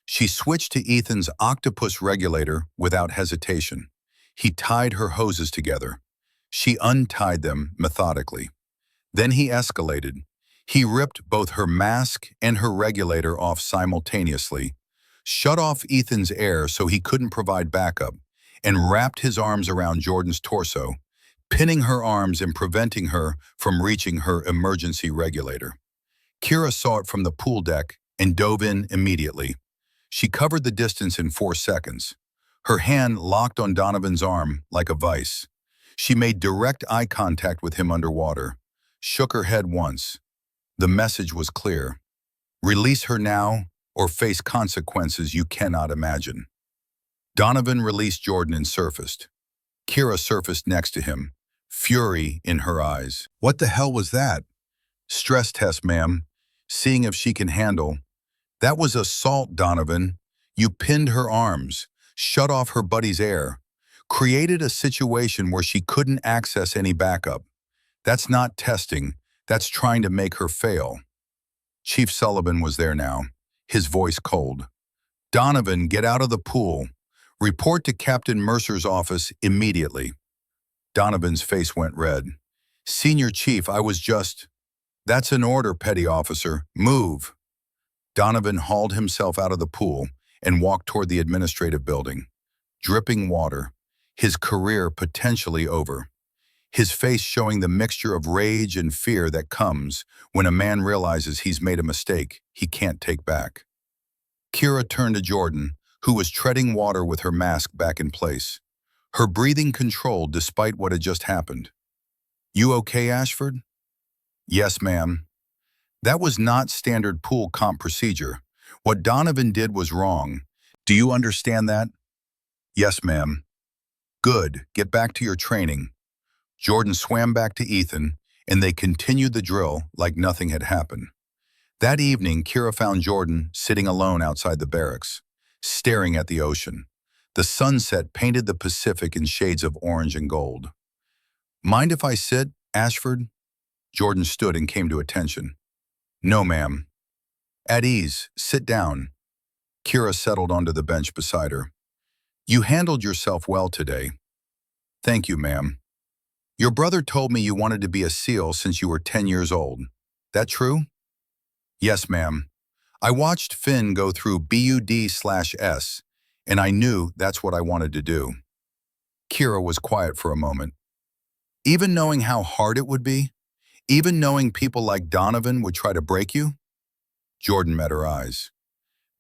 She switched to Ethan's octopus regulator without hesitation. He tied her hoses together. She untied them methodically. Then he escalated. He ripped both her mask and her regulator off simultaneously, shut off Ethan's air so he couldn't provide backup, and wrapped his arms around Jordan's torso, pinning her arms and preventing her from reaching her emergency regulator. Kira saw it from the pool deck and dove in immediately. She covered the distance in 4 seconds. Her hand locked on Donovan's arm like a vice. She made direct eye contact with him underwater, shook her head once. The message was clear. Release her now or face consequences you cannot imagine. Donovan released Jordan and surfaced. Kira surfaced next to him, fury in her eyes. What the hell was that? Stress test, ma'am. Seeing if she can handle. That was assault, Donovan. You pinned her arms, shut off her buddy's air, created a situation where she couldn't access any backup. That's not testing. That's trying to make her fail. Chief Sullivan was there now, his voice cold. Donovan, get out of the pool. Report to Captain Mercer's office immediately. Donovan's face went red. Senior Chief, I was just... That's an order, petty officer. Move. Donovan hauled himself out of the pool and walked toward the administrative building. Dripping water, his career potentially over. His face showing the mixture of rage and fear that comes when a man realizes he's made a mistake he can't take back. Kira turned to Jordan, who was treading water with her mask back in place. Her breathing controlled despite what had just happened. You okay, Ashford? Yes, ma'am. That was not standard pool comp procedure. What Donovan did was wrong. Do you understand that? Yes, ma'am. Good. Get back to your training. Jordan swam back to Ethan, and they continued the drill like nothing had happened. That evening, Kira found Jordan sitting alone outside the barracks, staring at the ocean. The sunset painted the Pacific in shades of orange and gold. Mind if I sit, Ashford? Jordan stood and came to attention. No, ma'am. At ease, sit down. Kira settled onto the bench beside her. You handled yourself well today. Thank you, ma'am. Your brother told me you wanted to be a SEAL since you were 10 years old. That true? Yes, ma'am. I watched Finn go through BUD/S, and I knew that's what I wanted to do. Kira was quiet for a moment. Even knowing how hard it would be? Even knowing people like Donovan would try to break you? Jordan met her eyes.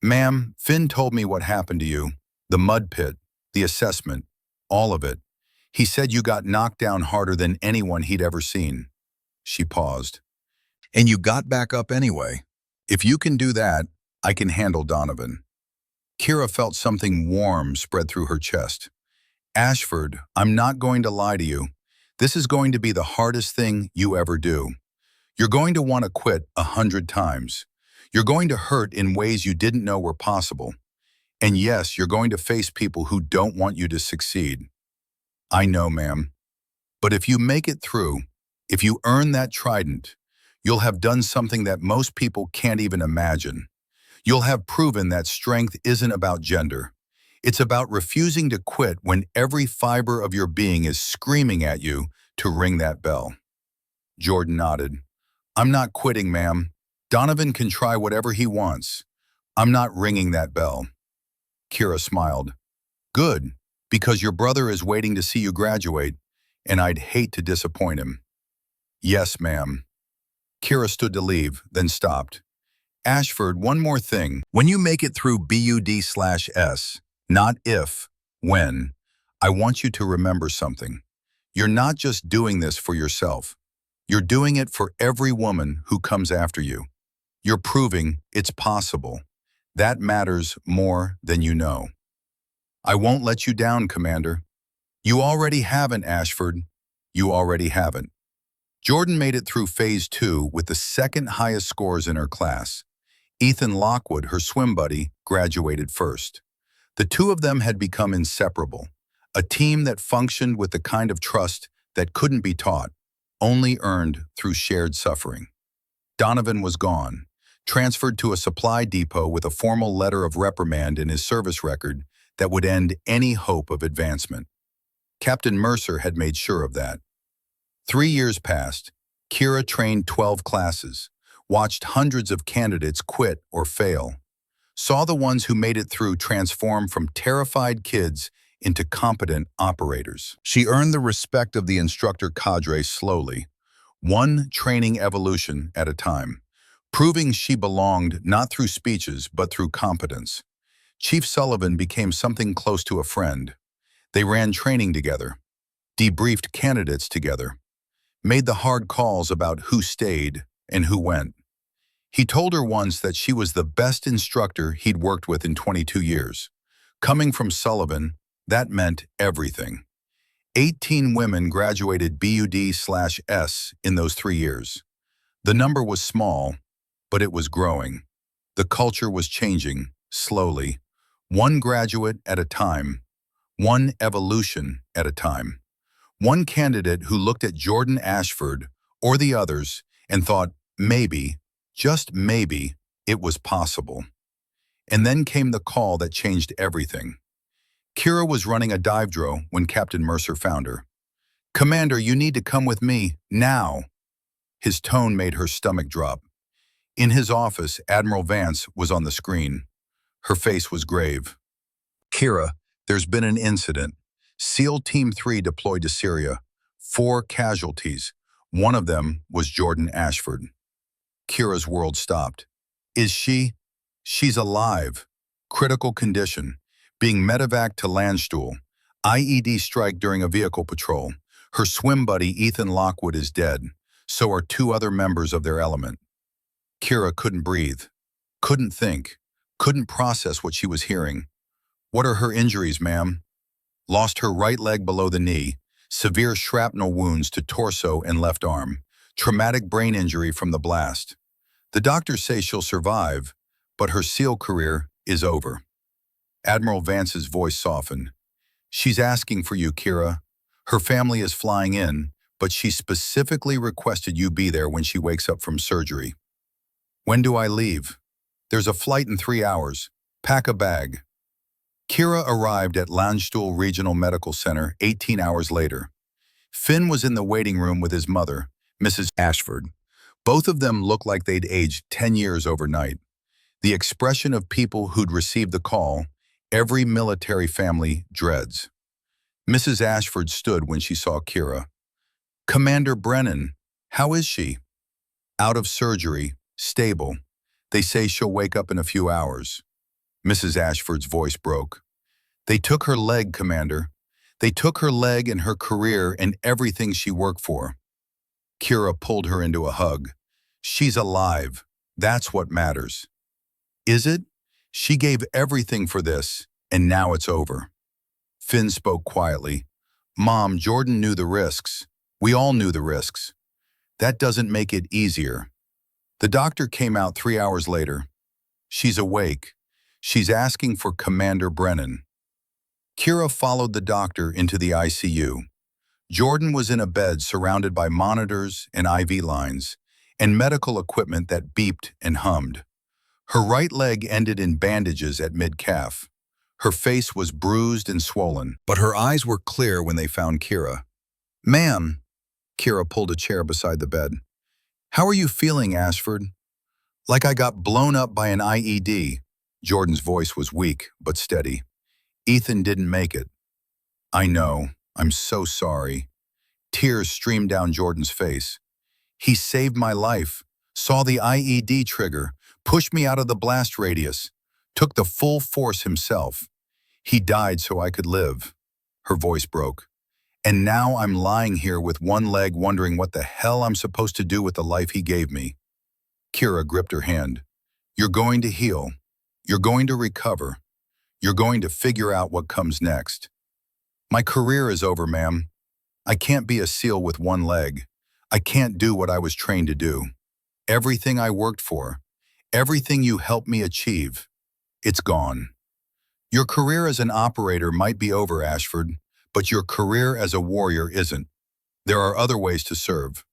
Ma'am, Finn told me what happened to you. The mud pit, the assessment, all of it. He said you got knocked down harder than anyone he'd ever seen. She paused. And you got back up anyway. If you can do that, I can handle Donovan. Kira felt something warm spread through her chest. Ashford, I'm not going to lie to you. This is going to be the hardest thing you ever do. You're going to want to quit 100 times. You're going to hurt in ways you didn't know were possible. And yes, you're going to face people who don't want you to succeed. I know, ma'am. But if you make it through, if you earn that trident, you'll have done something that most people can't even imagine. You'll have proven that strength isn't about gender. It's about refusing to quit when every fiber of your being is screaming at you to ring that bell. Jordan nodded. I'm not quitting, ma'am. Donovan can try whatever he wants. I'm not ringing that bell. Kira smiled. Good, because your brother is waiting to see you graduate, and I'd hate to disappoint him. Yes, ma'am. Kira stood to leave, then stopped. Ashford, one more thing. When you make it through BUD/S, not if, when, I want you to remember something. You're not just doing this for yourself. You're doing it for every woman who comes after you. You're proving it's possible. That matters more than you know. I won't let you down, Commander. You already haven't, Ashford. You already haven't. Jordan made it through Phase 2 with the second highest scores in her class. Ethan Lockwood, her swim buddy, graduated first. The two of them had become inseparable, a team that functioned with the kind of trust that couldn't be taught, only earned through shared suffering. Donovan was gone, transferred to a supply depot with a formal letter of reprimand in his service record that would end any hope of advancement. Captain Mercer had made sure of that. 3 years passed. Kira trained 12 classes, watched hundreds of candidates quit or fail, saw the ones who made it through transform from terrified kids into competent operators. She earned the respect of the instructor cadre slowly, one training evolution at a time, proving she belonged not through speeches but through competence. Chief Sullivan became something close to a friend. They ran training together, debriefed candidates together, made the hard calls about who stayed and who went. He told her once that she was the best instructor he'd worked with in 22 years, Coming from Sullivan, that meant everything. 18 women graduated BUD/S in those 3 years. The number was small, but it was growing. The culture was changing, slowly, one graduate at a time, one evolution at a time. One candidate who looked at Jordan Ashford or the others and thought, maybe, just maybe, it was possible. And then came the call that changed everything. Kira was running a dive drill when Captain Mercer found her. "Commander, you need to come with me, now." His tone made her stomach drop. In his office, Admiral Vance was on the screen. Her face was grave. "Kira, there's been an incident. SEAL Team 3 deployed to Syria. 4 casualties. One of them was Jordan Ashford." Kira's world stopped. "Is she?" "She's alive. Critical condition. Being medevaced to Landstuhl. IED strike during a vehicle patrol. Her swim buddy Ethan Lockwood is dead. So are 2 other members of their element." Kira couldn't breathe, couldn't think, couldn't process what she was hearing. "What are her injuries, ma'am?" "Lost her right leg below the knee, severe shrapnel wounds to torso and left arm, traumatic brain injury from the blast. The doctors say she'll survive, but her SEAL career is over." Admiral Vance's voice softened. "She's asking for you, Kira. Her family is flying in, but she specifically requested you be there when she wakes up from surgery." "When do I leave?" "There's a flight in 3 hours. Pack a bag." Kira arrived at Landstuhl Regional Medical Center 18 hours later. Finn was in the waiting room with his mother, Mrs. Ashford. Both of them looked like they'd aged 10 years overnight. The expression of people who'd received the call, every military family dreads. Mrs. Ashford stood when she saw Kira. "Commander Brennan, how is she?" "Out of surgery, stable. They say she'll wake up in a few hours." Mrs. Ashford's voice broke. "They took her leg, Commander. They took her leg and her career and everything she worked for." Kira pulled her into a hug. "She's alive. That's what matters." "Is it? She gave everything for this, and now it's over." Finn spoke quietly. "Mom, Jordan knew the risks. We all knew the risks. That doesn't make it easier." The doctor came out 3 hours later. "She's awake. She's asking for Commander Brennan." Kira followed the doctor into the ICU. Jordan was in a bed surrounded by monitors and IV lines, and medical equipment that beeped and hummed. Her right leg ended in bandages at mid-calf. Her face was bruised and swollen, but her eyes were clear when they found Kira. "Ma'am," Kira pulled a chair beside the bed. "How are you feeling, Ashford?" "Like I got blown up by an IED. Jordan's voice was weak, but steady. "Ethan didn't make it." "I know. I'm so sorry." Tears streamed down Jordan's face. "He saved my life, saw the IED trigger, pushed me out of the blast radius, took the full force himself. He died so I could live." Her voice broke. "And now I'm lying here with one leg wondering what the hell I'm supposed to do with the life he gave me." Kira gripped her hand. "You're going to heal. You're going to recover. You're going to figure out what comes next." "My career is over, ma'am. I can't be a SEAL with one leg. I can't do what I was trained to do. Everything I worked for, everything you helped me achieve, it's gone. Your career as an operator might be over, Ashford, but your career as a warrior isn't. There are other ways to serve."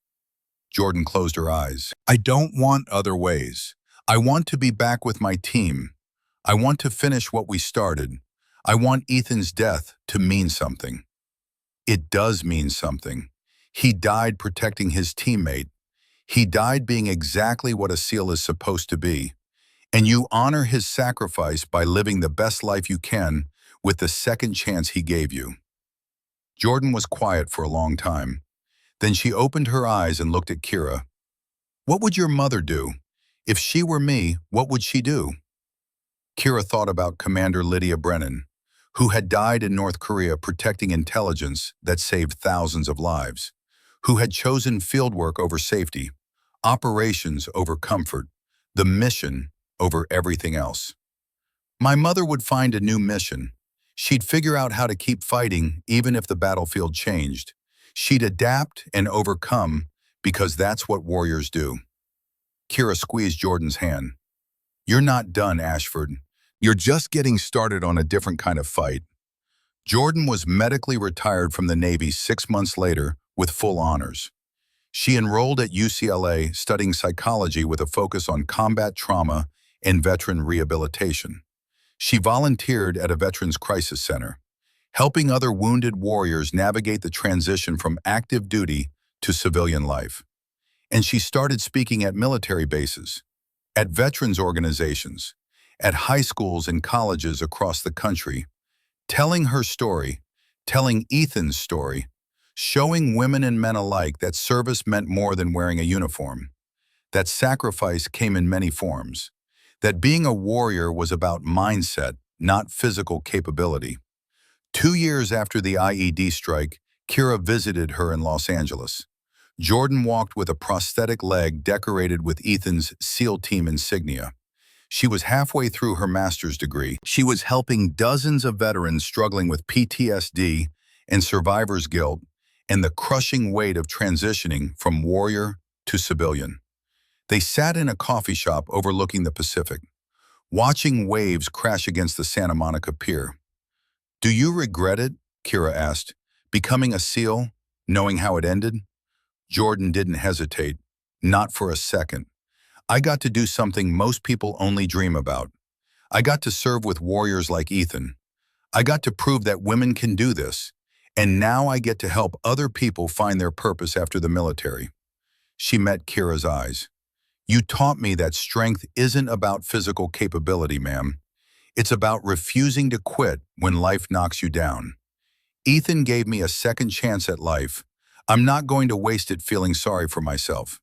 Jordan closed her eyes. "I don't want other ways. I want to be back with my team. I want to finish what we started. I want Ethan's death to mean something." "It does mean something. He died protecting his teammate. He died being exactly what a SEAL is supposed to be. And you honor his sacrifice by living the best life you can with the second chance he gave you." Jordan was quiet for a long time. Then she opened her eyes and looked at Kira. "What would your mother do? If she were me, what would she do?" Kira thought about Commander Lydia Brennan, who had died in North Korea protecting intelligence that saved thousands of lives, who had chosen fieldwork over safety, operations over comfort, the mission over everything else. "My mother would find a new mission, She'd figure out how to keep fighting even if the battlefield changed. She'd adapt and overcome because that's what warriors do. Kira squeezed Jordan's hand. You're not done, Ashford. You're just getting started on a different kind of fight. Jordan was medically retired from the Navy 6 months later with full honors. She enrolled at UCLA studying psychology with a focus on combat trauma and veteran rehabilitation. She volunteered at a Veterans Crisis Center, helping other wounded warriors navigate the transition from active duty to civilian life. And she started speaking at military bases, at veterans organizations, at high schools and colleges across the country, telling her story, telling Ethan's story, showing women and men alike that service meant more than wearing a uniform, that sacrifice came in many forms, that being a warrior was about mindset, not physical capability. 2 years after the IED strike, Kira visited her in Los Angeles. Jordan walked with a prosthetic leg decorated with Ethan's SEAL Team insignia. She was halfway through her master's degree. She was helping dozens of veterans struggling with PTSD and survivor's guilt and the crushing weight of transitioning from warrior to civilian. They sat in a coffee shop overlooking the Pacific, watching waves crash against the Santa Monica Pier. Do you regret it? Kira asked. Becoming a SEAL, knowing how it ended? Jordan didn't hesitate, not for a second. I got to do something most people only dream about. I got to serve with warriors like Ethan. I got to prove that women can do this, and now I get to help other people find their purpose after the military. She met Kira's eyes. You taught me that strength isn't about physical capability, ma'am. It's about refusing to quit when life knocks you down. Ethan gave me a second chance at life. I'm not going to waste it feeling sorry for myself.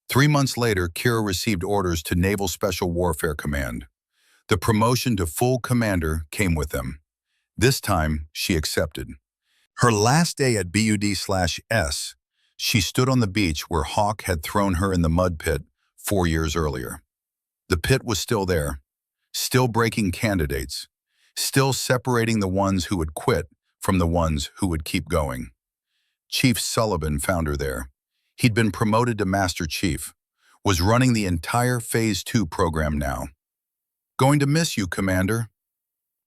3 months later, Kira received orders to Naval Special Warfare Command. The promotion to full commander came with them. This time, she accepted. Her last day at BUD/S, she stood on the beach where Hawk had thrown her in the mud pit 4 years earlier. The pit was still there, still breaking candidates, still separating the ones who would quit from the ones who would keep going. Chief Sullivan found her there. He'd been promoted to Master Chief, was running the entire Phase 2 program now. Going to miss you, Commander.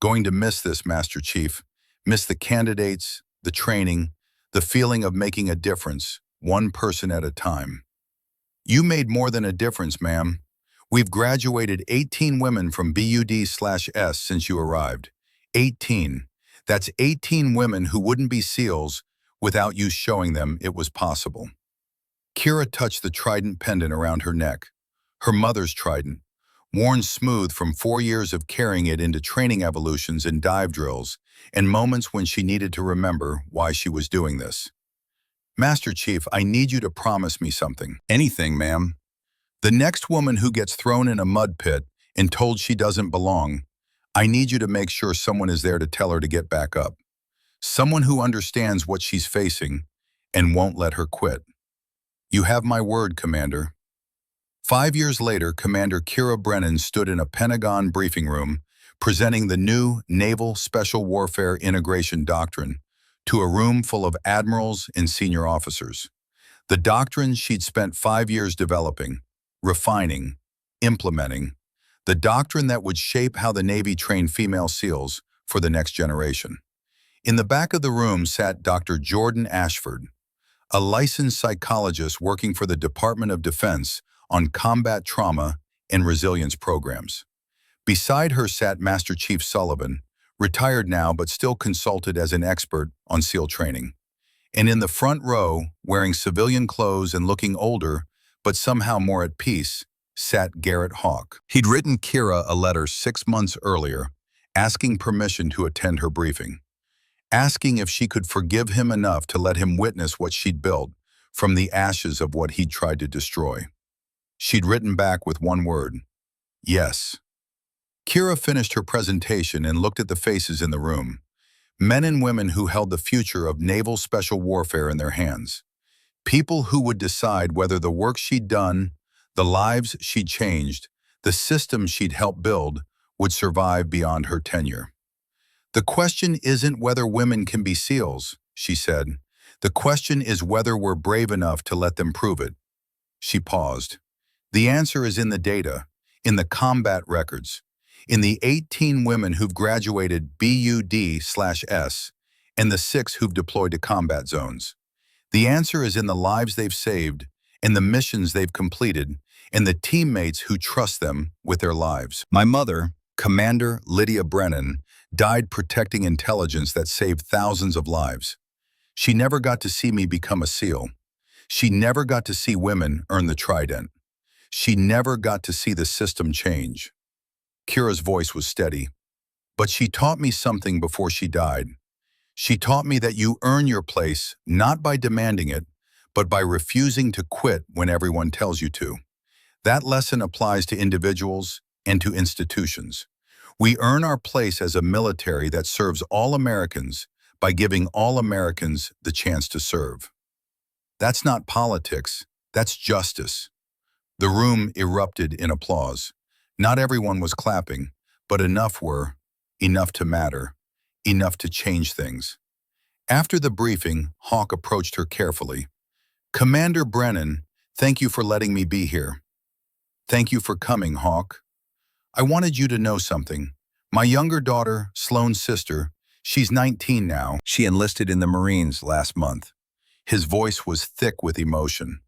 Going to miss this, Master Chief. Miss the candidates, the training, the feeling of making a difference, one person at a time. You made more than a difference, ma'am. We've graduated 18 women from BUD/S since you arrived. 18. That's 18 women who wouldn't be SEALs without you showing them it was possible. Kira touched the trident pendant around her neck, her mother's trident, worn smooth from 4 years of carrying it into training evolutions and dive drills, and moments when she needed to remember why she was doing this. Master Chief, I need you to promise me something. Anything, ma'am. The next woman who gets thrown in a mud pit and told she doesn't belong, I need you to make sure someone is there to tell her to get back up. Someone who understands what she's facing and won't let her quit. You have my word, Commander. 5 years later, Commander Kira Brennan stood in a Pentagon briefing room presenting the new Naval Special Warfare Integration Doctrine to a room full of admirals and senior officers. The doctrine she'd spent 5 years developing, refining, implementing, the doctrine that would shape how the Navy trained female SEALs for the next generation. In the back of the room sat Dr. Jordan Ashford, a licensed psychologist working for the Department of Defense on combat trauma and resilience programs. Beside her sat Master Chief Sullivan, retired now but still consulted as an expert on SEAL training. And in the front row, wearing civilian clothes and looking older, but somehow more at peace, sat Garrett Hawk. He'd written Kira a letter 6 months earlier, asking permission to attend her briefing, asking if she could forgive him enough to let him witness what she'd built from the ashes of what he'd tried to destroy. She'd written back with one word, yes. Kira finished her presentation and looked at the faces in the room, men and women who held the future of naval special warfare in their hands, people who would decide whether the work she'd done, the lives she'd changed, the systems she'd helped build would survive beyond her tenure. The question isn't whether women can be SEALs, she said. The question is whether we're brave enough to let them prove it. She paused. The answer is in the data, in the combat records, in the 18 women who've graduated BUD/S, and the 6 who've deployed to combat zones. The answer is in the lives they've saved, in the missions they've completed, and the teammates who trust them with their lives. My mother, Commander Lydia Brennan, died protecting intelligence that saved thousands of lives. She never got to see me become a SEAL. She never got to see women earn the trident. She never got to see the system change. Kira's voice was steady. But she taught me something before she died. She taught me that you earn your place not by demanding it, but by refusing to quit when everyone tells you to. That lesson applies to individuals and to institutions. We earn our place as a military that serves all Americans by giving all Americans the chance to serve. That's not politics, that's justice. The room erupted in applause. Not everyone was clapping, but enough were, enough to matter, enough to change things. After the briefing, Hawk approached her carefully. Commander Brennan, thank you for letting me be here. Thank you for coming, Hawk. I wanted you to know something. My younger daughter, Sloane's sister, she's 19 now. She enlisted in the Marines last month. His voice was thick with emotion.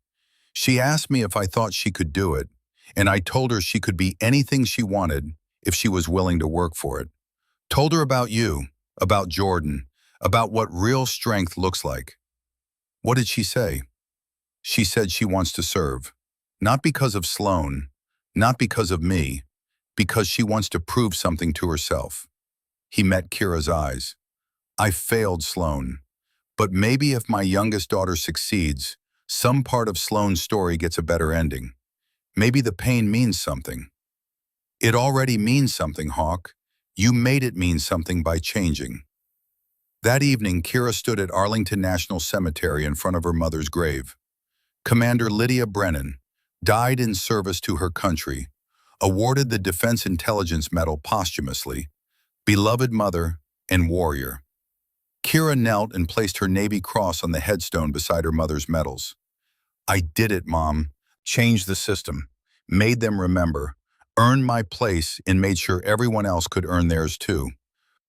She asked me if I thought she could do it, and I told her she could be anything she wanted if she was willing to work for it. Told her about you, about Jordan, about what real strength looks like. What did she say? She said she wants to serve. Not because of Sloane, not because of me, because she wants to prove something to herself. He met Kira's eyes. I failed Sloane, but maybe if my youngest daughter succeeds, some part of Sloane's story gets a better ending. Maybe the pain means something. It already means something, Hawk. You made it mean something by changing. That evening, Kira stood at Arlington National Cemetery in front of her mother's grave. Commander Lydia Brennan died in service to her country, awarded the Defense Intelligence Medal posthumously, beloved mother and warrior. Kira knelt and placed her Navy Cross on the headstone beside her mother's medals. I did it, Mom. Changed the system, made them remember, earned my place, and made sure everyone else could earn theirs too.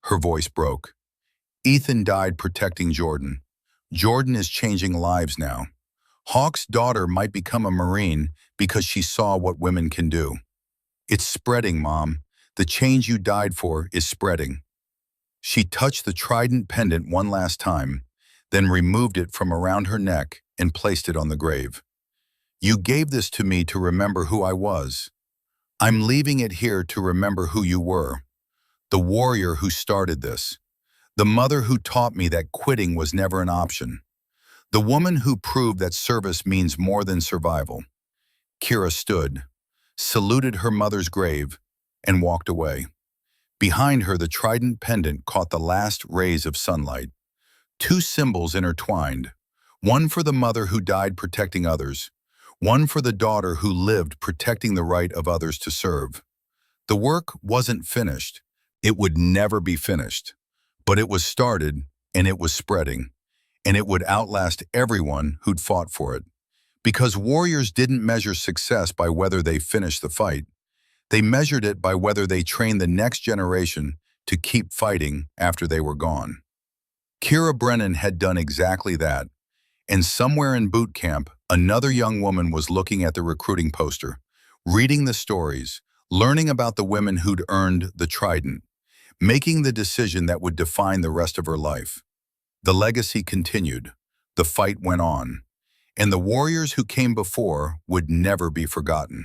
Her voice broke. Ethan died protecting Jordan. Jordan is changing lives now. Hawk's daughter might become a Marine because she saw what women can do. It's spreading, Mom. The change you died for is spreading. She touched the trident pendant one last time, then removed it from around her neck and placed it on the grave. You gave this to me to remember who I was. I'm leaving it here to remember who you were. The warrior who started this. The mother who taught me that quitting was never an option. The woman who proved that service means more than survival. Kira stood, saluted her mother's grave, and walked away. Behind her, the trident pendant caught the last rays of sunlight. Two symbols intertwined, one for the mother who died protecting others, one for the daughter who lived protecting the right of others to serve. The work wasn't finished. It would never be finished. But it was started, and it was spreading, and it would outlast everyone who'd fought for it. Because warriors didn't measure success by whether they finished the fight. They measured it by whether they trained the next generation to keep fighting after they were gone. Kira Brennan had done exactly that, and somewhere in boot camp, another young woman was looking at the recruiting poster, reading the stories, learning about the women who'd earned the trident, making the decision that would define the rest of her life. The legacy continued, the fight went on, and the warriors who came before would never be forgotten.